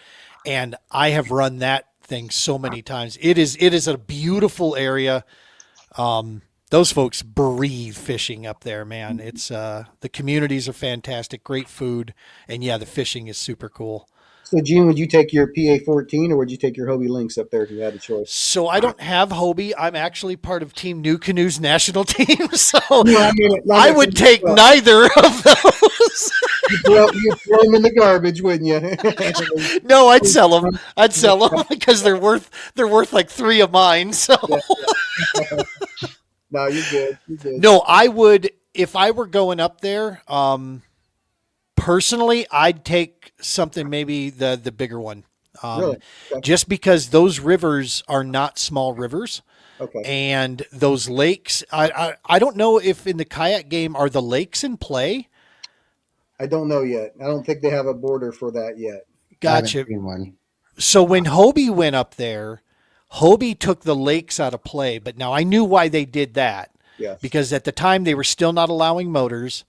And I have run that thing so many times. It is a beautiful area. Those folks breathe fishing up there, man. It's the communities are fantastic, great food, and yeah, the fishing is super cool. So, Gene, would you take your PA-14 or would you take your Hobie Lynx up there if you had a choice? So I don't have Hobie. I'm actually part of Team New Canoes national team, so I would take neither of those. You'd throw them in the garbage, wouldn't you? No, I'd sell them. I'd sell them because they're worth like 3 of mine. So No, you're good. You're good. no, I would if I were going up there. Personally, I'd take something maybe the bigger one, Really? Okay. just because those rivers are not small rivers, Okay. and those lakes. I don't know if in the kayak game are the lakes in play. I don't know yet. I don't think they have a border for that yet. I haven't Gotcha. seen one. So when Hobie went up there, Hobie took the lakes out of play. But now I knew why they did that, Yes. because at the time they were still not allowing motors,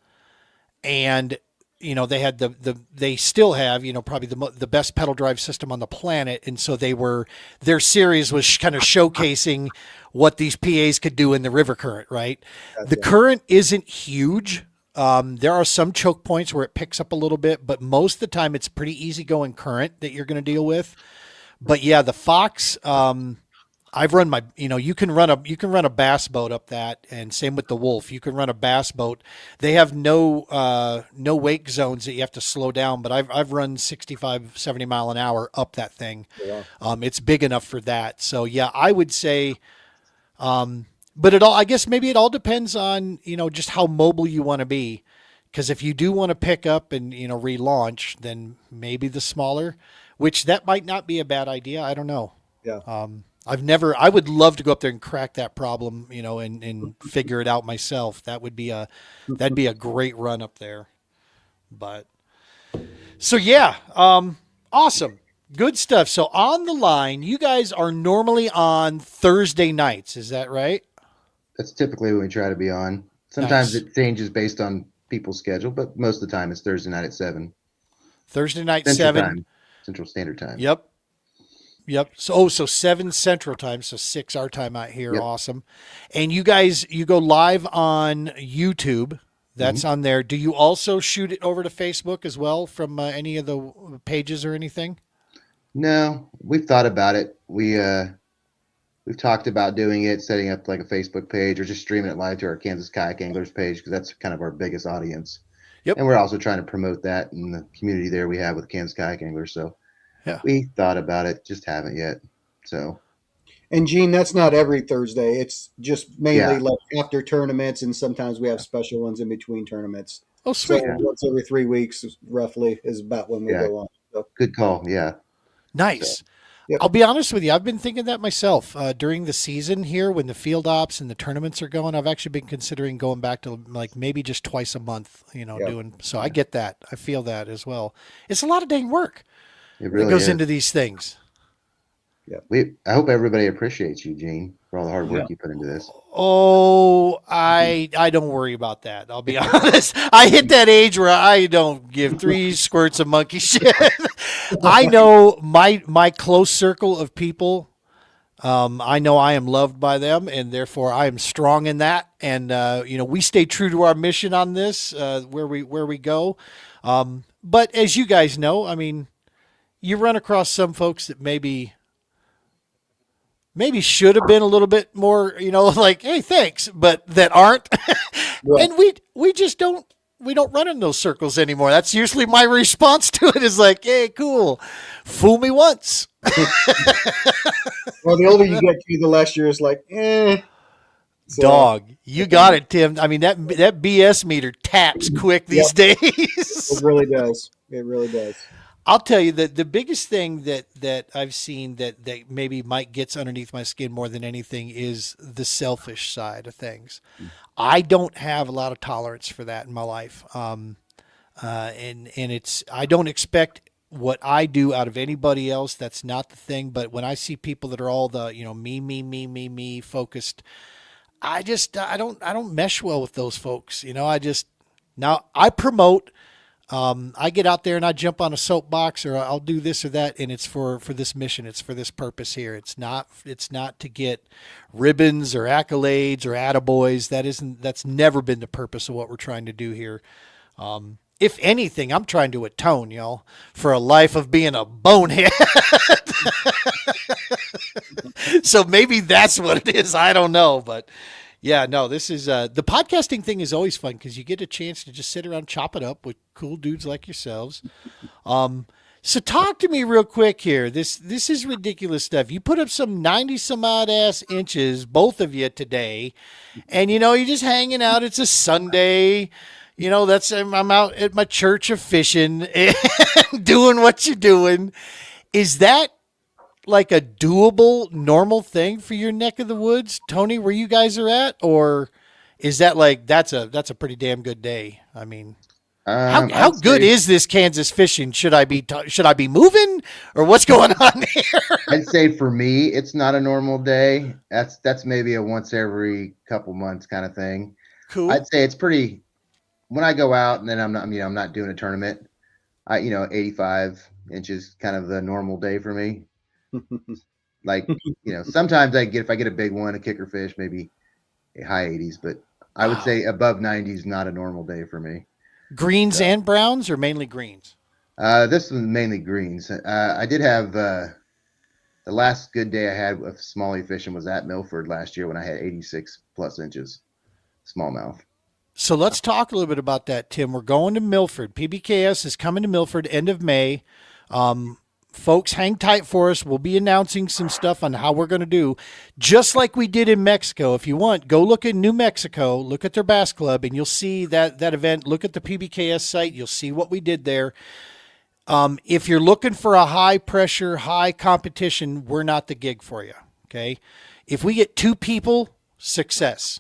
and they had they still have probably the best pedal drive system on the planet, and so their series was kind of showcasing what these PAs could do in the river current. Right, the current isn't huge. There are some choke points where it picks up a little bit, but most of the time it's pretty easy going current that you're going to deal with. But yeah, the Fox, I've run you can run a bass boat up that, and same with the Wolf. You can run a bass boat. They have no wake zones that you have to slow down, but I've run 65, 70 mile an hour up that thing. Yeah. It's big enough for that. So yeah, I would say, but I guess maybe it all depends on, just how mobile you want to be. Because if you do want to pick up and, relaunch, then maybe the smaller, which that might not be a bad idea. I don't know. Yeah. I would love to go up there and crack that problem, and figure it out myself. That'd be a great run up there. But so yeah, awesome. Good stuff. So on the line, you guys are normally on Thursday nights. Is that right? That's typically when we try to be on. Sometimes Nice. it changes based on people's schedule, but most of the time it's Thursday night at 7. Thursday night, Central 7. Time, Central Standard Time. Yep. So 7 Central Time, so 6 our time out here. Yep. Awesome. And you guys, you go live on YouTube. That's on there. Do you also shoot it over to Facebook as well from any of the pages or anything? No, we've thought about it. We've talked about doing it, setting up like a Facebook page or just streaming it live to our Kansas Kayak Anglers page, because that's kind of our biggest audience. Yep. And we're also trying to promote that in the community there we have with Kansas Kayak Anglers. So Yeah. we thought about it, just haven't yet. So And Gene, that's not every Thursday. It's just mainly Yeah. like after tournaments, and sometimes we have special ones in between tournaments. Oh, So sweet. once every 3 weeks, roughly, is about when we Yeah. go on. So, good call. Yeah. Nice. Yep. I'll be honest with you. I've been thinking that myself during the season here when the field ops and the tournaments are going. I've actually been considering going back to like maybe just twice a month, doing. So I get that. I feel that as well. It's a lot of dang work It that really goes is. into these things. I hope everybody appreciates you, Gene, for all the hard work you put into this. Oh, I don't worry about that. I'll be honest. I hit that age where I don't give 3 squirts of monkey shit. I know my close circle of people. I know I am loved by them, and therefore I am strong in that. And we stay true to our mission on this where we go. But as you guys know, I mean, you run across some folks that maybe should have been a little bit more, like, hey, thanks, but that aren't. Right. And we just don't run in those circles anymore. That's usually my response to it is like, hey, cool. Fool me once. well, the older you get to, the less you're just like, eh. So, Dog. You got it, Tim. I mean, that BS meter taps quick these days. It really does. It really does. I'll tell you that the biggest thing that I've seen that maybe Mike gets underneath my skin more than anything is the selfish side of things. I don't have a lot of tolerance for that in my life. And it's, I don't expect what I do out of anybody else. That's not the thing. But when I see people that are all the, me focused, I don't mesh well with those folks. Now I promote, I get out there and I jump on a soapbox or I'll do this or that. And it's for this mission. It's for this purpose here. It's not to get ribbons or accolades or attaboys. That's never been the purpose of what we're trying to do here. If anything, I'm trying to atone, y'all, for a life of being a bonehead. So maybe that's what it is. I don't know. But yeah, no, this is the podcasting thing is always fun because you get a chance to just sit around, chop it up with cool dudes like yourselves. So talk to me real quick here. This is ridiculous stuff. You put up some 90 some odd ass inches, both of you today, and you're just hanging out. It's a Sunday. I'm out at my church of fishing and doing what you're doing. Is that like a doable, normal thing for your neck of the woods, Tony, where you guys are at? Or is that like, that's a pretty damn good day? I mean, how good is this Kansas fishing? Should I be moving or what's going on here? I'd say for me, it's not a normal day. That's maybe a once every couple months kind of thing. Cool. I'd say it's pretty. When I go out and then I'm not doing a tournament, 85 inches kind of the normal day for me. Like, sometimes if I get a big one, a kicker fish, maybe a high 80s, but I would say above 90s, not a normal day for me. Greens and browns or mainly greens? This was mainly greens. I did have, the last good day I had with smallie fishing was at Milford last year when I had 86 plus inches smallmouth. So let's talk a little bit about that, Tim. We're going to Milford. PBKS is coming to Milford end of May. Folks, hang tight for us. We'll be announcing some stuff on how we're going to do, just like we did in Mexico. If you want, go look at New Mexico, look at their bass club, and you'll see that event. Look at the PBKS site. You'll see what we did there. If you're looking for a high pressure, high competition, we're not the gig for you. Okay. If we get 2 people, success.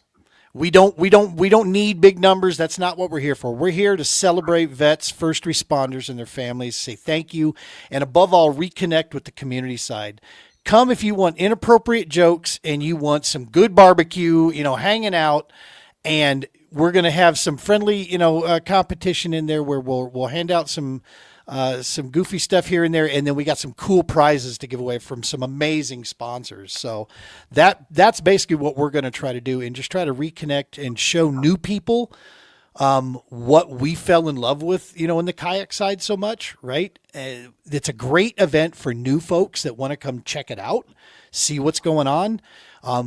We don't need big numbers. That's not what we're here for. We're here to celebrate vets, first responders, and their families, say thank you, and above all, reconnect with the community side. Come if you want inappropriate jokes and you want some good barbecue, hanging out, and we're going to have some friendly, competition in there where we'll hand out some goofy stuff here and there, and then we got some cool prizes to give away from some amazing sponsors. So that's basically what we're going to try to do, and just try to reconnect and show new people what we fell in love with, in the kayak side so much, right? It's a great event for new folks that want to come check it out, see what's going on.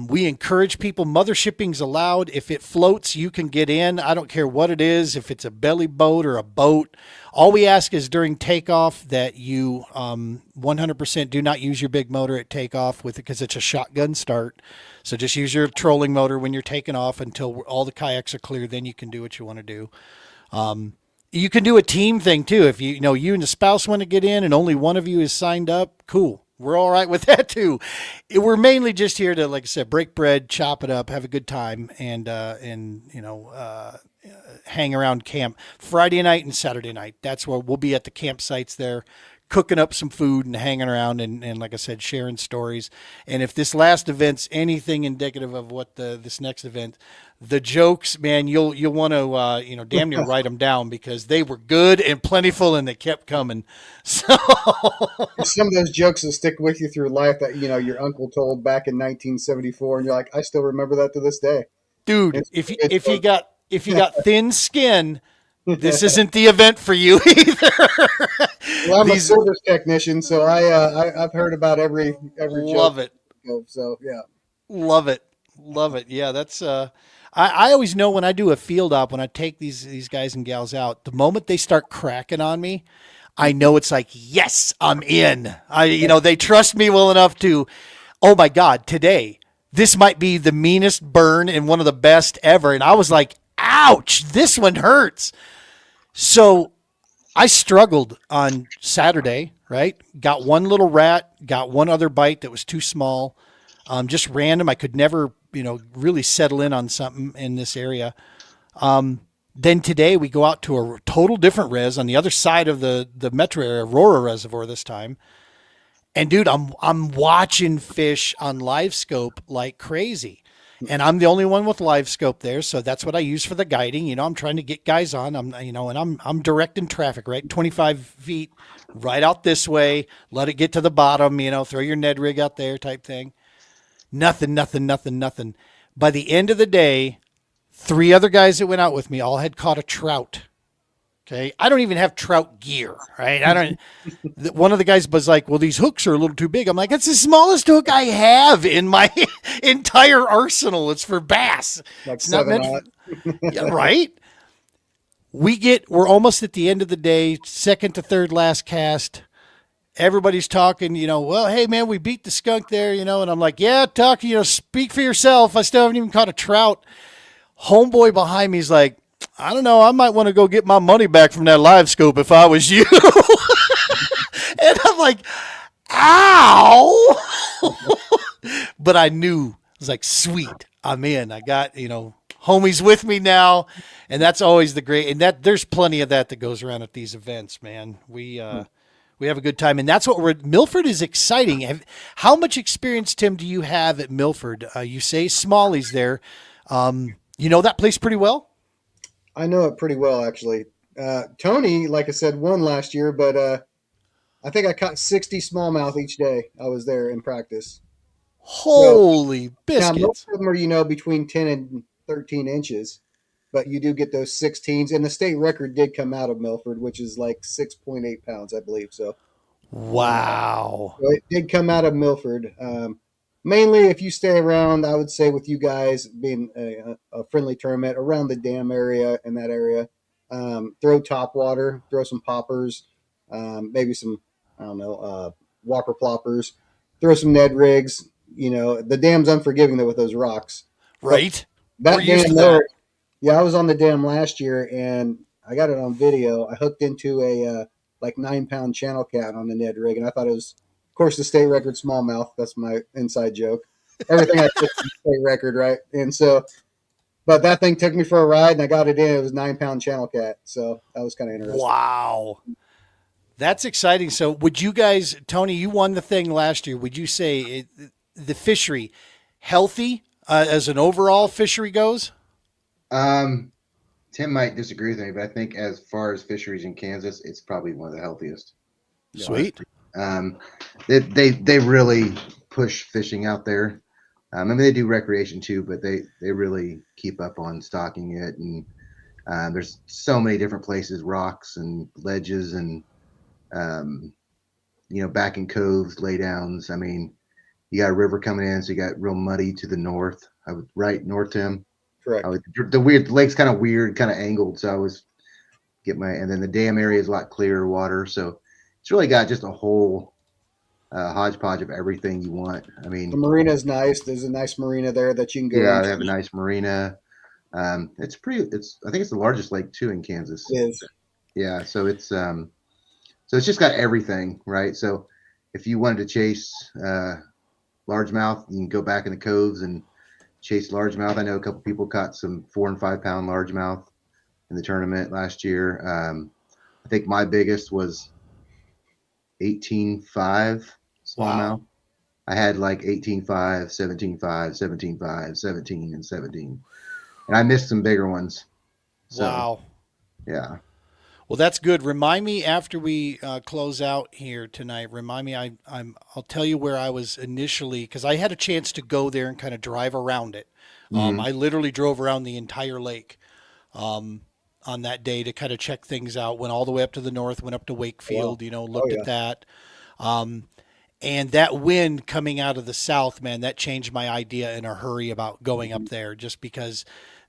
We encourage people. Mother shipping's allowed. If it floats, you can get in. I don't care what it is, if it's a belly boat or a boat. All we ask is during takeoff that you 100% do not use your big motor at takeoff with it, because it's a shotgun start. So just use your trolling motor when you're taking off until all the kayaks are clear. Then you can do what you want to do. You can do a team thing too. If you and the spouse want to get in and only one of you is signed up, cool. We're all right with that too. We're mainly just here to, like I said, break bread, chop it up, have a good time, and hang around camp Friday night and Saturday night. That's where we'll be at the campsites there, cooking up some food and hanging around and like I said, sharing stories. And if this last event's anything indicative of what this next event, the jokes, man, you'll want to damn near write them down, because they were good and plentiful and they kept coming. So some of those jokes will stick with you through life that your uncle told back in 1974, and you're like, I still remember that to this day. Dude, if you got thin skin, this isn't the event for you either. Well, I'm a service technician, so I've heard about every love joke. It. So yeah, love it. Yeah, that's I always know when I do a field op, when I take these guys and gals out, the moment they start cracking on me, I know it's like, yes, I'm in. They trust me well enough to, oh my God, today this might be the meanest burn and one of the best ever. And I was like, ouch, this one hurts. So I struggled on Saturday, right? Got one little rat, got one other bite that was too small. Just random. I could never, really settle in on something in this area. Then today we go out to a total different res on the other side of the metro area, Aurora Reservoir this time. And dude, I'm watching fish on live scope like crazy. And I'm the only one with live scope there, so that's what I use for the guiding. You know, I'm trying to get guys on. I'm directing traffic, right? 25 feet right out this way, let it get to the bottom, throw your Ned rig out there type thing. Nothing. By the end of the day, 3 other guys that went out with me all had caught a trout. Okay. I don't even have trout gear, right? One of the guys was like, well, these hooks are a little too big. I'm like, it's the smallest hook I have in my entire arsenal. It's for bass. Like it's not meant for, yeah, right. We're almost at the end of the day, second to third last cast. Everybody's talking, well, hey man, we beat the skunk there, and I'm like, yeah, talk, speak for yourself. I still haven't even caught a trout. Homeboy behind me is like, I don't know. I might want to go get my money back from that live scope if I was you. And I'm like, ow. But I knew, I was like, sweet, I'm in. I got, homies with me now. And that's always the great, and there's plenty of that goes around at these events, man. We have a good time. And that's what Milford is exciting. How much experience, Tim, do you have at Milford? You say Smalley's there. You know that place pretty well? I know it pretty well, actually. Tony, like I said, won last year, but I think I caught 60 smallmouth each day I was there in practice. Holy biscuits. Now, most of them are, between 10 and 13 inches, but you do get those 16s. And the state record did come out of Milford, which is like 6.8 pounds, I believe. So, wow. So it did come out of Milford. Mainly, if you stay around, I would say with you guys being a friendly tournament around the dam area and that area, throw top water, throw some poppers, maybe some, I don't know, whopper ploppers, throw some Ned rigs. The dam's unforgiving though with those rocks. Right. That dam there, yeah, I was on the dam last year and I got it on video. I hooked into a 9-pound channel cat on the Ned rig, and I thought it was, of course, the state record smallmouth. That's my inside joke. Everything I did was the state record, right? And so, but that thing took me for a ride, and I got it in. It was 9-pound channel cat, so that was kind of interesting. Wow, that's exciting. So, would you guys, Tony? You won the thing last year. Would you say the fishery healthy as an overall fishery goes? Tim might disagree with me, but I think as far as fisheries in Kansas, it's probably one of the healthiest. Sweet. They really push fishing out there. I mean, they do recreation too, but they really keep up on stocking it. And there's so many different places, rocks and ledges and, back in coves, laydowns. I mean, you got a river coming in, so you got real muddy to the north. Right north, Tim. Correct. The lake's kind of weird, kind of angled. So and then the dam area is a lot clearer water. So it's really got just a whole hodgepodge of everything you want. I mean, the marina is nice. There's a nice marina there that you can go. Yeah, they have a nice marina. I think it's the largest lake too in Kansas. It is. Yeah, so it's just got everything, right? So if you wanted to chase largemouth, you can go back in the coves and chase largemouth. I know a couple people caught some 4 and 5 pound largemouth in the tournament last year. I think my biggest was 18.5 smallmouth. Wow. I had like 18.5, 17.5, 17.5, 17, and 17. And I missed some bigger ones. So, wow. Yeah. Well, that's good. Remind me after we close out here tonight. Remind me. I'll tell you where I was initially, because I had a chance to go there and kind of drive around it. Mm-hmm. I literally drove around the entire lake on that day to kind of check things out. Went all the way up to the north. Went up to Wakefield. Wow. Looked at that. And that wind coming out of the south, man, that changed my idea in a hurry about going up there, just because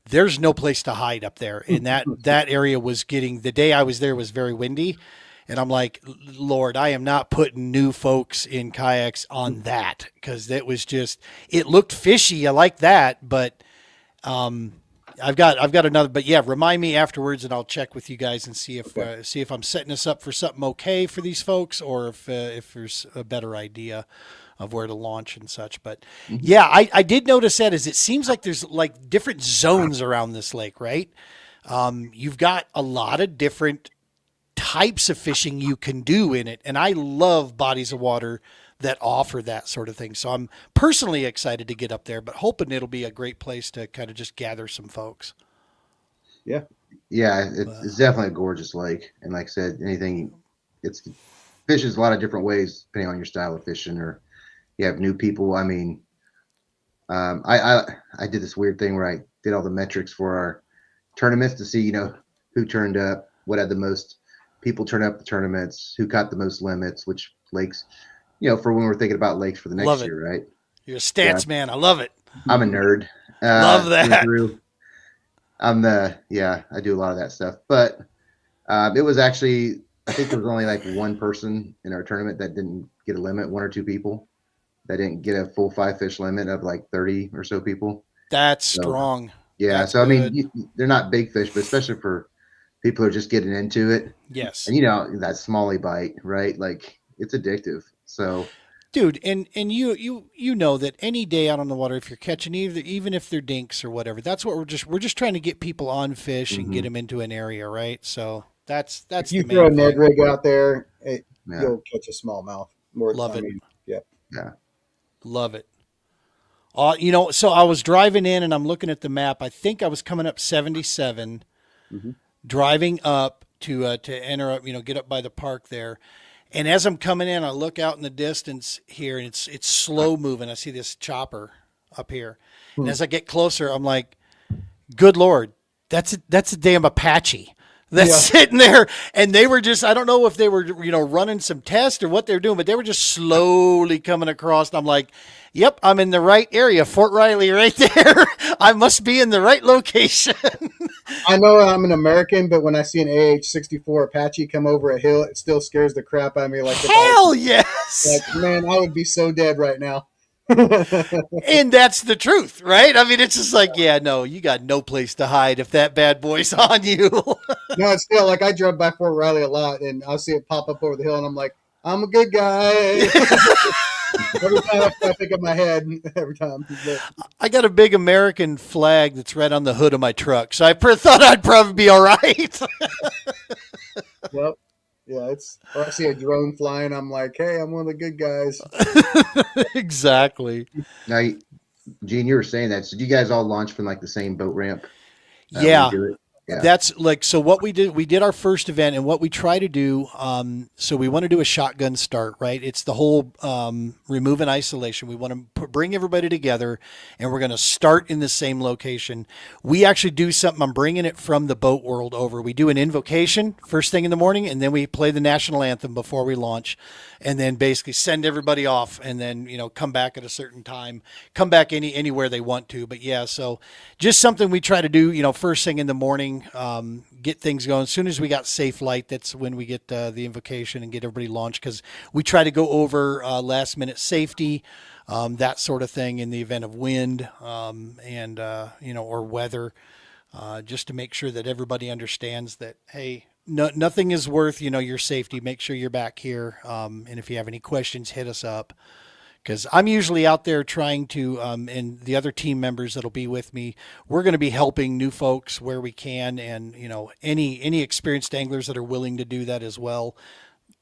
there's no place to hide up there. And that area was the day I was there was very windy. And I'm like, Lord, I am not putting new folks in kayaks on that, because it looked fishy. I like that, but I've got another, but yeah, remind me afterwards and I'll check with you guys and see if I'm setting us up for something okay for these folks, or if there's a better idea of where to launch and such. But yeah, I did notice that, is it seems like there's like different zones around this lake, right? You've got a lot of different types of fishing you can do in it. And I love bodies of water that offer that sort of thing. So I'm personally excited to get up there, but hoping it'll be a great place to kind of just gather some folks. Yeah. Yeah, it's definitely a gorgeous lake. And like I said, it's fishes a lot of different ways depending on your style of fishing, or you have new people. I mean, I did this weird thing where I did all the metrics for our tournaments to see, who turned up, what had the most people turn up the tournaments, who caught the most limits, which lakes, for when we're thinking about lakes for the next year, right? You're a stats man. I love it. I'm a nerd. Love that. I do a lot of that stuff. But it was actually, I think there was only like one person in our tournament that didn't get a limit, one or two people that didn't get a full 5 fish limit of like 30 or so people. That's strong. Yeah. That's so, good. I mean, they're not big fish, but especially for people who are just getting into it. Yes. And that smallie bite, right? Like, it's addictive. So, dude, and you know that any day out on the water, if you're catching even if they're dinks or whatever, that's what we're just trying to get people on fish and get them into an area, right? So that's if you the main throw a thing. Ned rig out there, you'll catch a smallmouth. Love it. Yeah. Love it. So I was driving in and I'm looking at the map. I think I was coming up 77, driving up to enter up, get up by the park there. And as I'm coming in, I look out in the distance here, and it's slow moving. I see this chopper up here, and as I get closer, I'm like, "Good Lord, that's a damn Apache that's sitting there." And they were just—I don't know if they were running some tests or what they were doing, but they were just slowly coming across. And I'm like, "Yep, I'm in the right area, Fort Riley, right there. I must be in the right location." I know I'm an American, but when I see an AH-64 Apache come over a hill, it still scares the crap out of me. Like, hell yes! Like, man, I would be so dead right now. And that's the truth, right? I mean, it's just like, yeah, no, you got no place to hide if that bad boy's on you. No, it's still like I drove by Fort Riley a lot, and I'll see it pop up over the hill, and I'm like, I'm a good guy. Every time I think of my head, every time. I got a big American flag that's right on the hood of my truck, so I thought I'd probably be all right. Yep. Yeah, or I see a drone flying, I'm like, hey, I'm one of the good guys. Exactly. Now, Gene, you were saying that. So did you guys all launch from like the same boat ramp? Yeah. Yeah. That's like, so what we did our first event, and what we try to do, so we want to do a shotgun start, right? It's the whole remove and isolation. We want to bring everybody together, and we're going to start in the same location. We actually do something, I'm bringing it from the boat world over. We do an invocation first thing in the morning, and then we play the national anthem before we launch, and then basically send everybody off, and then, come back at a certain time, come back anywhere they want to. But yeah, so just something we try to do, first thing in the morning, get things going. As soon as we got safe light, that's when we get the invocation and get everybody launched, because we try to go over last minute safety, that sort of thing in the event of wind and or weather, just to make sure that everybody understands that, hey, nothing is worth your safety. Make sure you're back here, and if you have any questions, hit us up. Because I'm usually out there trying to, and the other team members that'll be with me, we're going to be helping new folks where we can, and any experienced anglers that are willing to do that as well.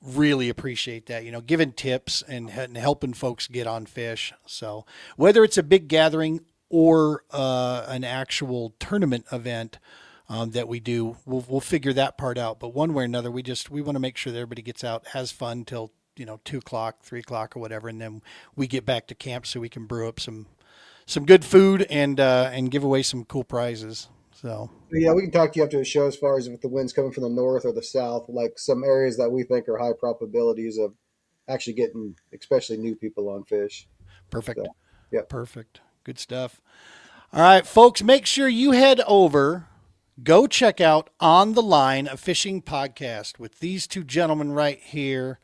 Really appreciate that, giving tips and helping folks get on fish. So whether it's a big gathering or an actual tournament event that we do, we'll figure that part out. But one way or another, we want to make sure that everybody gets out, has fun till 2 o'clock, 3 o'clock or whatever. And then we get back to camp so we can brew up some good food and give away some cool prizes. So yeah, we can talk to you after the show as far as if the wind's coming from the north or the south, like some areas that we think are high probabilities of actually getting, especially new people on fish. Perfect. So, yeah. Perfect. Good stuff. All right, folks, make sure you head over, go check out On the Line, a fishing podcast with these two gentlemen right here.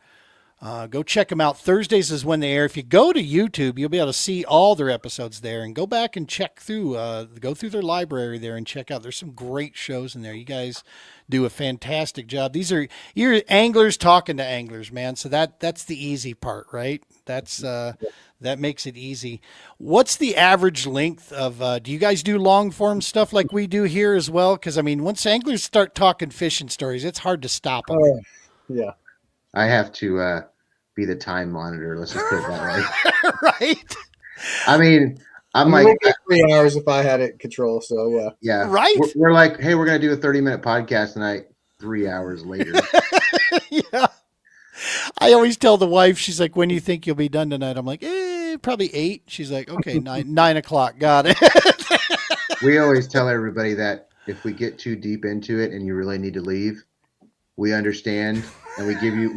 Go check them out. Thursdays is when they air. If you go to YouTube, you'll be able to see all their episodes there, and go back and check through, go through their library there and check out. There's some great shows in there. You guys do a fantastic job. You're anglers talking to anglers, man. So that's the easy part, right? That makes it easy. What's the average length of, do you guys do long form stuff like we do here as well? Because, I mean, once anglers start talking fishing stories, it's hard to stop them. Oh, yeah. I have to be the time monitor. Let's just put it that way. Right? I mean, I'm It like, would be 3 hours if I had it control. So yeah. yeah, Right? We're like, hey, we're gonna do a 30-minute podcast tonight. 3 hours later. Yeah. I always tell the wife, she's like, when do you think you'll be done tonight? I'm like, probably 8. She's like, okay, 9 o'clock. Got it. We always tell everybody that if we get too deep into it and you really need to leave, we understand, and we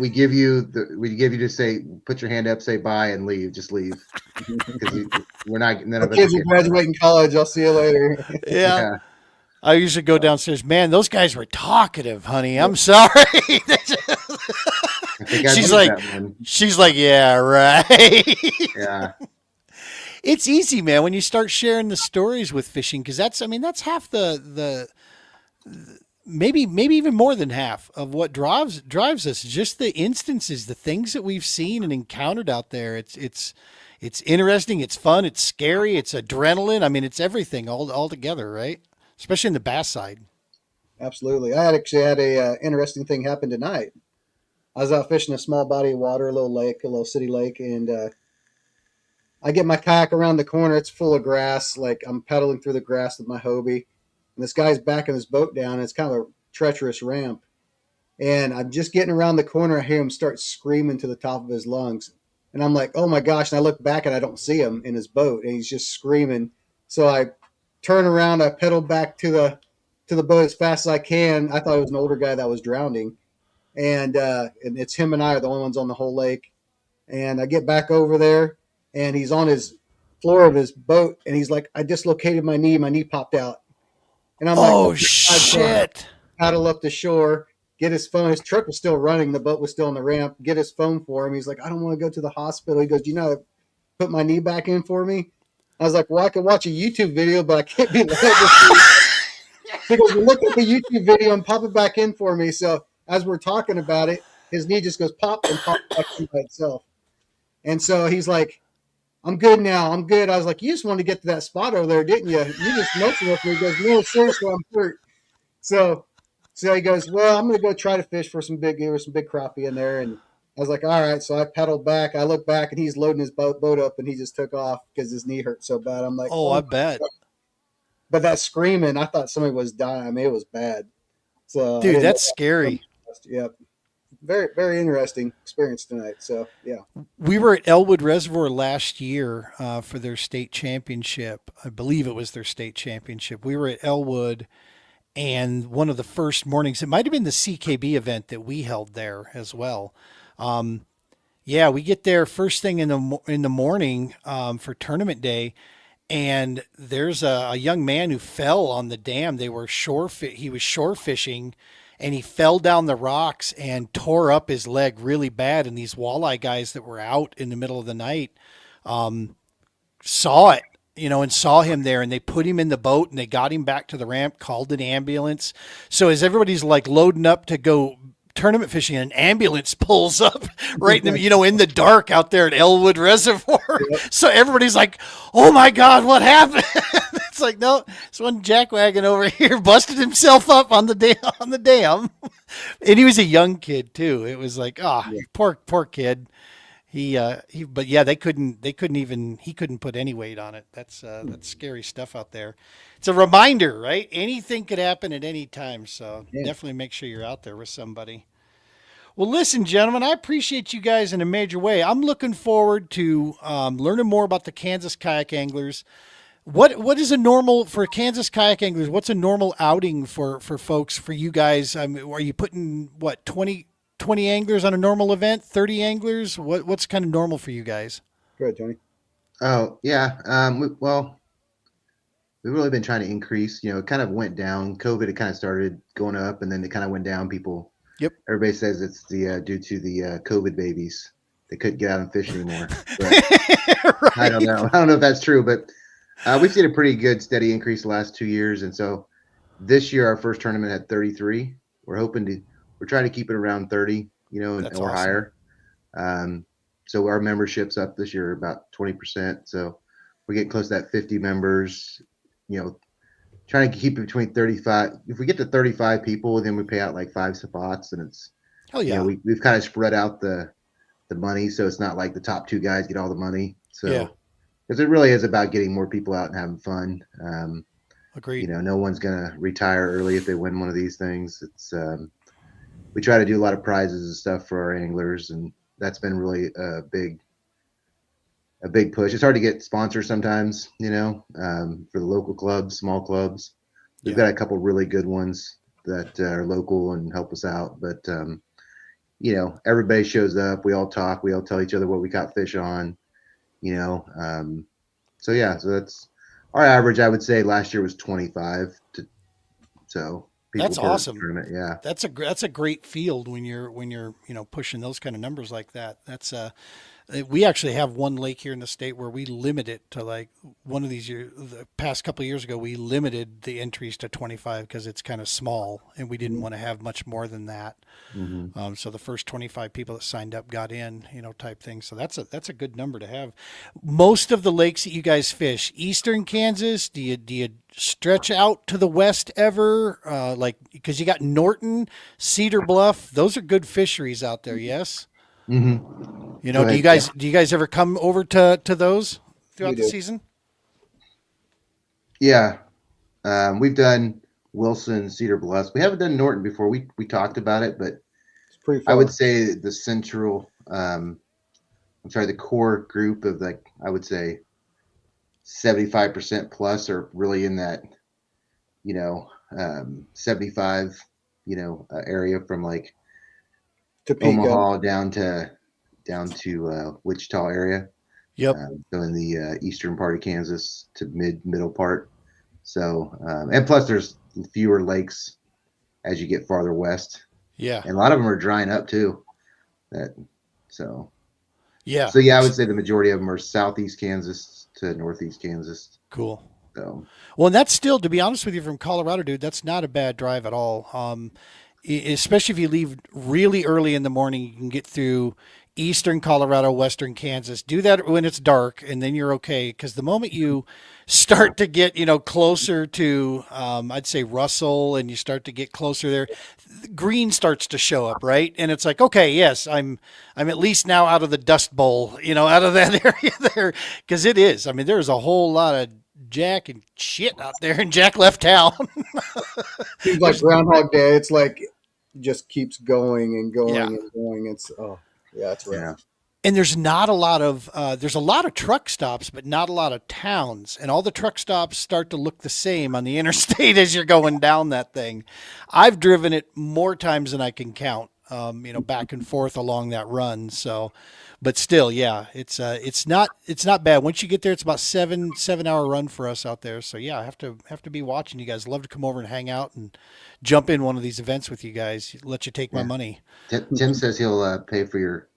give you to say, put your hand up, say bye, and leave. Just leave, because we're not. None of us Kids are graduating college. I'll see you later. Yeah. I usually go downstairs. Man, those guys were talkative, honey. I'm sorry. She's like, yeah, right. Yeah. It's easy, man, when you start sharing the stories with fishing, because that's half the maybe even more than half of what drives us. Just the instances, the things that we've seen and encountered out there. It's interesting. It's fun. It's scary. It's adrenaline. I mean, it's everything all together, right? Especially in the bass side. Absolutely. I actually had a interesting thing happen tonight. I was out fishing a small body of water, a little city lake, and I get my kayak around the corner. It's full of grass. Like I'm pedaling through the grass with my Hobie, and this guy's backing his boat down. And it's kind of a treacherous ramp, and I'm just getting around the corner. I hear him start screaming to the top of his lungs, and I'm like, "Oh my gosh!" And I look back and I don't see him in his boat, and he's just screaming. So I turn around. I pedal back to the boat as fast as I can. I thought it was an older guy that was drowning, and it's him and I are the only ones on the whole lake. And I get back over there, and he's on his floor of his boat, and he's like, "I dislocated my knee. My knee popped out." And I'm like, "Oh shit!" Paddle up the shore, get his phone. His truck was still running. The boat was still on the ramp. Get his phone for him. He's like, "I don't want to go to the hospital." He goes, "Do you know how to put my knee back in for me?" I was like, "Well, I can watch a YouTube video, but I can't be liable to." He goes, "Well, look at the YouTube video and pop it back in for me." So as we're talking about it, his knee just goes pop and pop back in by itself. And so he's like, "I'm good now. I'm good." I was like, "You just wanted to get to that spot over there, didn't you? You just messing with me." He goes, "No, seriously, I'm hurt." So he goes, "Well, I'm going to go try to fish for some big crappie in there." And I was like, "All right." So I pedaled back. I look back, and he's loading his boat up, and he just took off because his knee hurt so bad. I'm like, "Oh, I bet." But that screaming, I thought somebody was dying. I mean, it was bad. So dude, that's scary. Yep. Very, very interesting experience tonight. So, yeah. We were at Elwood Reservoir last year for their state championship. I believe it was their state championship. We were at Elwood, and one of the first mornings, it might have been the CKB event that we held there as well. Yeah, we get there first thing in the morning for tournament day, and there's a young man who fell on the dam. He was shore fishing, and he fell down the rocks and tore up his leg really bad. And these walleye guys that were out in the middle of the night saw it, and saw him there, and they put him in the boat, and they got him back to the ramp, called an ambulance. So as everybody's like loading up to go tournament fishing, an ambulance pulls up right in the, in the dark out there at Elwood Reservoir. Yep. So everybody's like, "Oh my God, what happened?" It's like, no, it's one jackwagon over here busted himself up on the dam. And he was a young kid too. It was like, poor kid. But yeah, he couldn't put any weight on it. That's scary stuff out there. It's a reminder, right? Anything could happen at any time. So definitely make sure you're out there with somebody. Well, listen, gentlemen, I appreciate you guys in a major way. I'm looking forward to learning more about the Kansas Kayak Anglers. What is a normal for Kansas Kayak Anglers? What's a normal outing for folks, for you guys? Are you putting 20 anglers on a normal event, 30 anglers? What's kind of normal for you guys? Go ahead, Tony. Oh, yeah. We've really been trying to increase. It kind of went down. COVID, it kind of started going up, and then it kind of went down. Everybody says it's due to the COVID babies. they couldn't get out and fish anymore. But Right. I don't know. I don't know if that's true, but we've seen a pretty good steady increase the last 2 years. And so this year, our first tournament had 33. We're trying to keep it around 30, That's or awesome. higher. So our membership's up this year about 20%. So we're getting close to that 50 members, trying to keep it between 35. If we get to 35 people, then we pay out like 5 spots, and it's, Hell yeah. we've kind of spread out the money. So it's not like the top 2 guys get all the money. So, Yeah. because it really is about getting more people out and having fun. Agreed. No one's going to retire early if they win one of these things. It's, we try to do a lot of prizes and stuff for our anglers, and that's been really a big push. It's hard to get sponsors sometimes, for the local clubs, small clubs. We've got a couple really good ones that are local and help us out. But, everybody shows up. We all talk. We all tell each other what we caught fish on, So that's our average. I would say last year was 25. So people That's per awesome. tournament. Yeah. That's a great field when you're pushing those kind of numbers like that. That's we actually have one lake here in the state where we limit it to like one of these years. The past couple of years ago, we limited the entries to 25 because it's kind of small, and we didn't want to have much more than that. Mm-hmm. So the first 25 people that signed up got in, type thing. So that's a good number to have. Most of the lakes that you guys fish, eastern Kansas, do you stretch out to the west ever? Because you got Norton, Cedar Bluff, those are good fisheries out there. Yes. Mm-hmm. Do you guys ever come over to those throughout the season? Yeah. We've done Wilson, Cedar Bluffs. We haven't done Norton before. We talked about it, but It's pretty fun. I would say the central, the core group of I would say 75% plus are really in that, 75, area from like Topeka. Omaha down to Wichita area. Yep. So in the eastern part of Kansas to middle part. So and plus there's fewer lakes as you get farther west. Yeah. And a lot of them are drying up too. Yeah. So I would say the majority of them are southeast Kansas to northeast Kansas. Cool. So well, and that's still, to be honest with you, from Colorado, dude, that's not a bad drive at all. Especially if you leave really early in the morning, you can get through eastern Colorado, western Kansas. Do that when it's dark, and then you're okay. Because the moment you start to get, closer to, I'd say Russell, and you start to get closer there, green starts to show up, right? And it's like, okay, yes, I'm at least now out of the dust bowl, out of that area there, because it is. I mean, there's a whole lot of Jack and shit out there, and Jack left town. Seems like Groundhog Day. It's like it just keeps going and going and going. It's it's rough. yeah. And there's not a lot of there's a lot of truck stops, but not a lot of towns. And all the truck stops start to look the same on the interstate as you're going down that thing. I've driven it more times than I can count, back and forth along that run. So, but still, yeah, it's not bad. Once you get there, it's about 7-hour run for us out there. So yeah, I have to be watching you guys. Love to come over and hang out and jump in one of these events with you guys. Let you take my money. Tim says he'll pay for your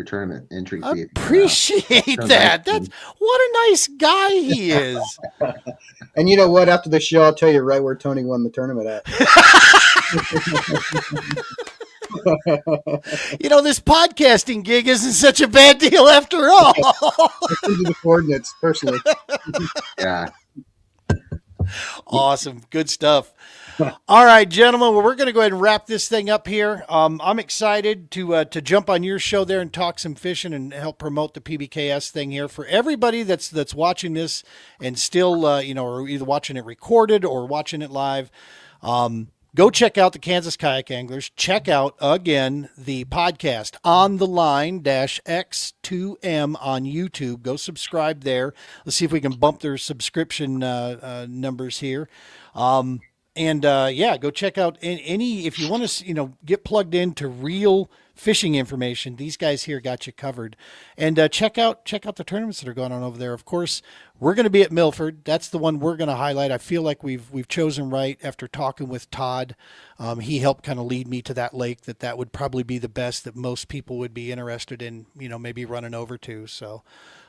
tournament entry fee. Appreciate that. That's what a nice guy he is. And you know what? After the show, I'll tell you right where Tony won the tournament at. This podcasting gig isn't such a bad deal after all. I'll send you the coordinates personally. Yeah. Awesome. Good stuff. All right, gentlemen. Well, we're going to go ahead and wrap this thing up here. I'm excited to jump on your show there and talk some fishing and help promote the PBKS thing here for everybody that's watching this and still, or either watching it recorded or watching it live. Go check out the Kansas Kayak Anglers. Check out, again, the podcast On the Line -X2M on YouTube. Go subscribe there. Let's see if we can bump their subscription numbers here. Go check out any if you want to, get plugged into real fishing information, these guys here got you covered. And check out the tournaments that are going on over there. Of course, we're going to be at Milford. That's the one we're going to highlight. I feel like we've chosen right after talking with Todd. He helped kind of lead me to that lake that would probably be the best that most people would be interested in, maybe running over to. So,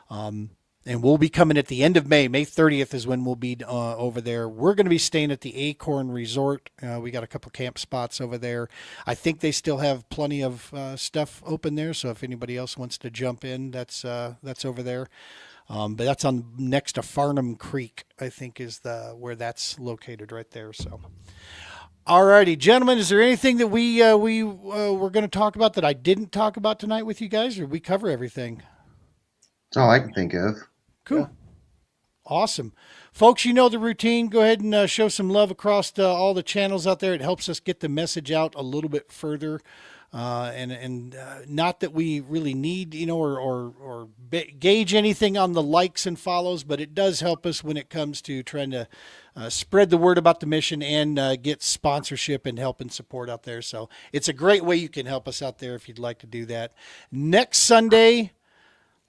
and we'll be coming at the end of May. May 30th is when we'll be over there. We're going to be staying at the Acorn Resort. We got a couple camp spots over there. I think they still have plenty of stuff open there. So if anybody else wants to jump in, that's over there. But that's on next to Farnham Creek, I think is where that's located right there. So, alrighty, gentlemen, is there anything that we were going to talk about that I didn't talk about tonight with you guys, or did we cover everything? That's all I can think of. Cool. Yeah. Awesome. Folks, you know the routine. Go ahead and show some love across all the channels out there. It helps us get the message out a little bit further. And not that we really need, or gauge anything on the likes and follows, but it does help us when it comes to trying to spread the word about the mission and get sponsorship and help and support out there. So it's a great way you can help us out there if you'd like to do that. Next Sunday,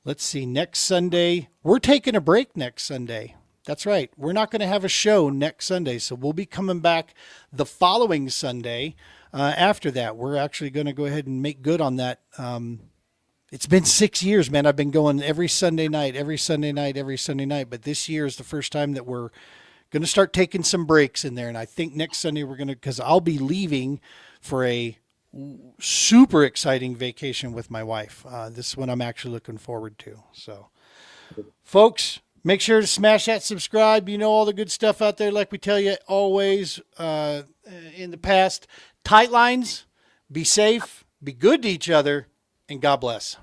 we're taking a break next Sunday. That's right. We're not going to have a show next Sunday, so we'll be coming back the following Sunday. After that, we're actually going to go ahead and make good on that. It's been 6 years, man. I've been going every Sunday night. But this year is the first time that we're going to start taking some breaks in there. And I think next Sunday because I'll be leaving for a super exciting vacation with my wife. This is one I'm actually looking forward to. So, folks, make sure to smash that subscribe. All the good stuff out there, like we tell you always in the past. Tight lines, be safe, be good to each other, and God bless.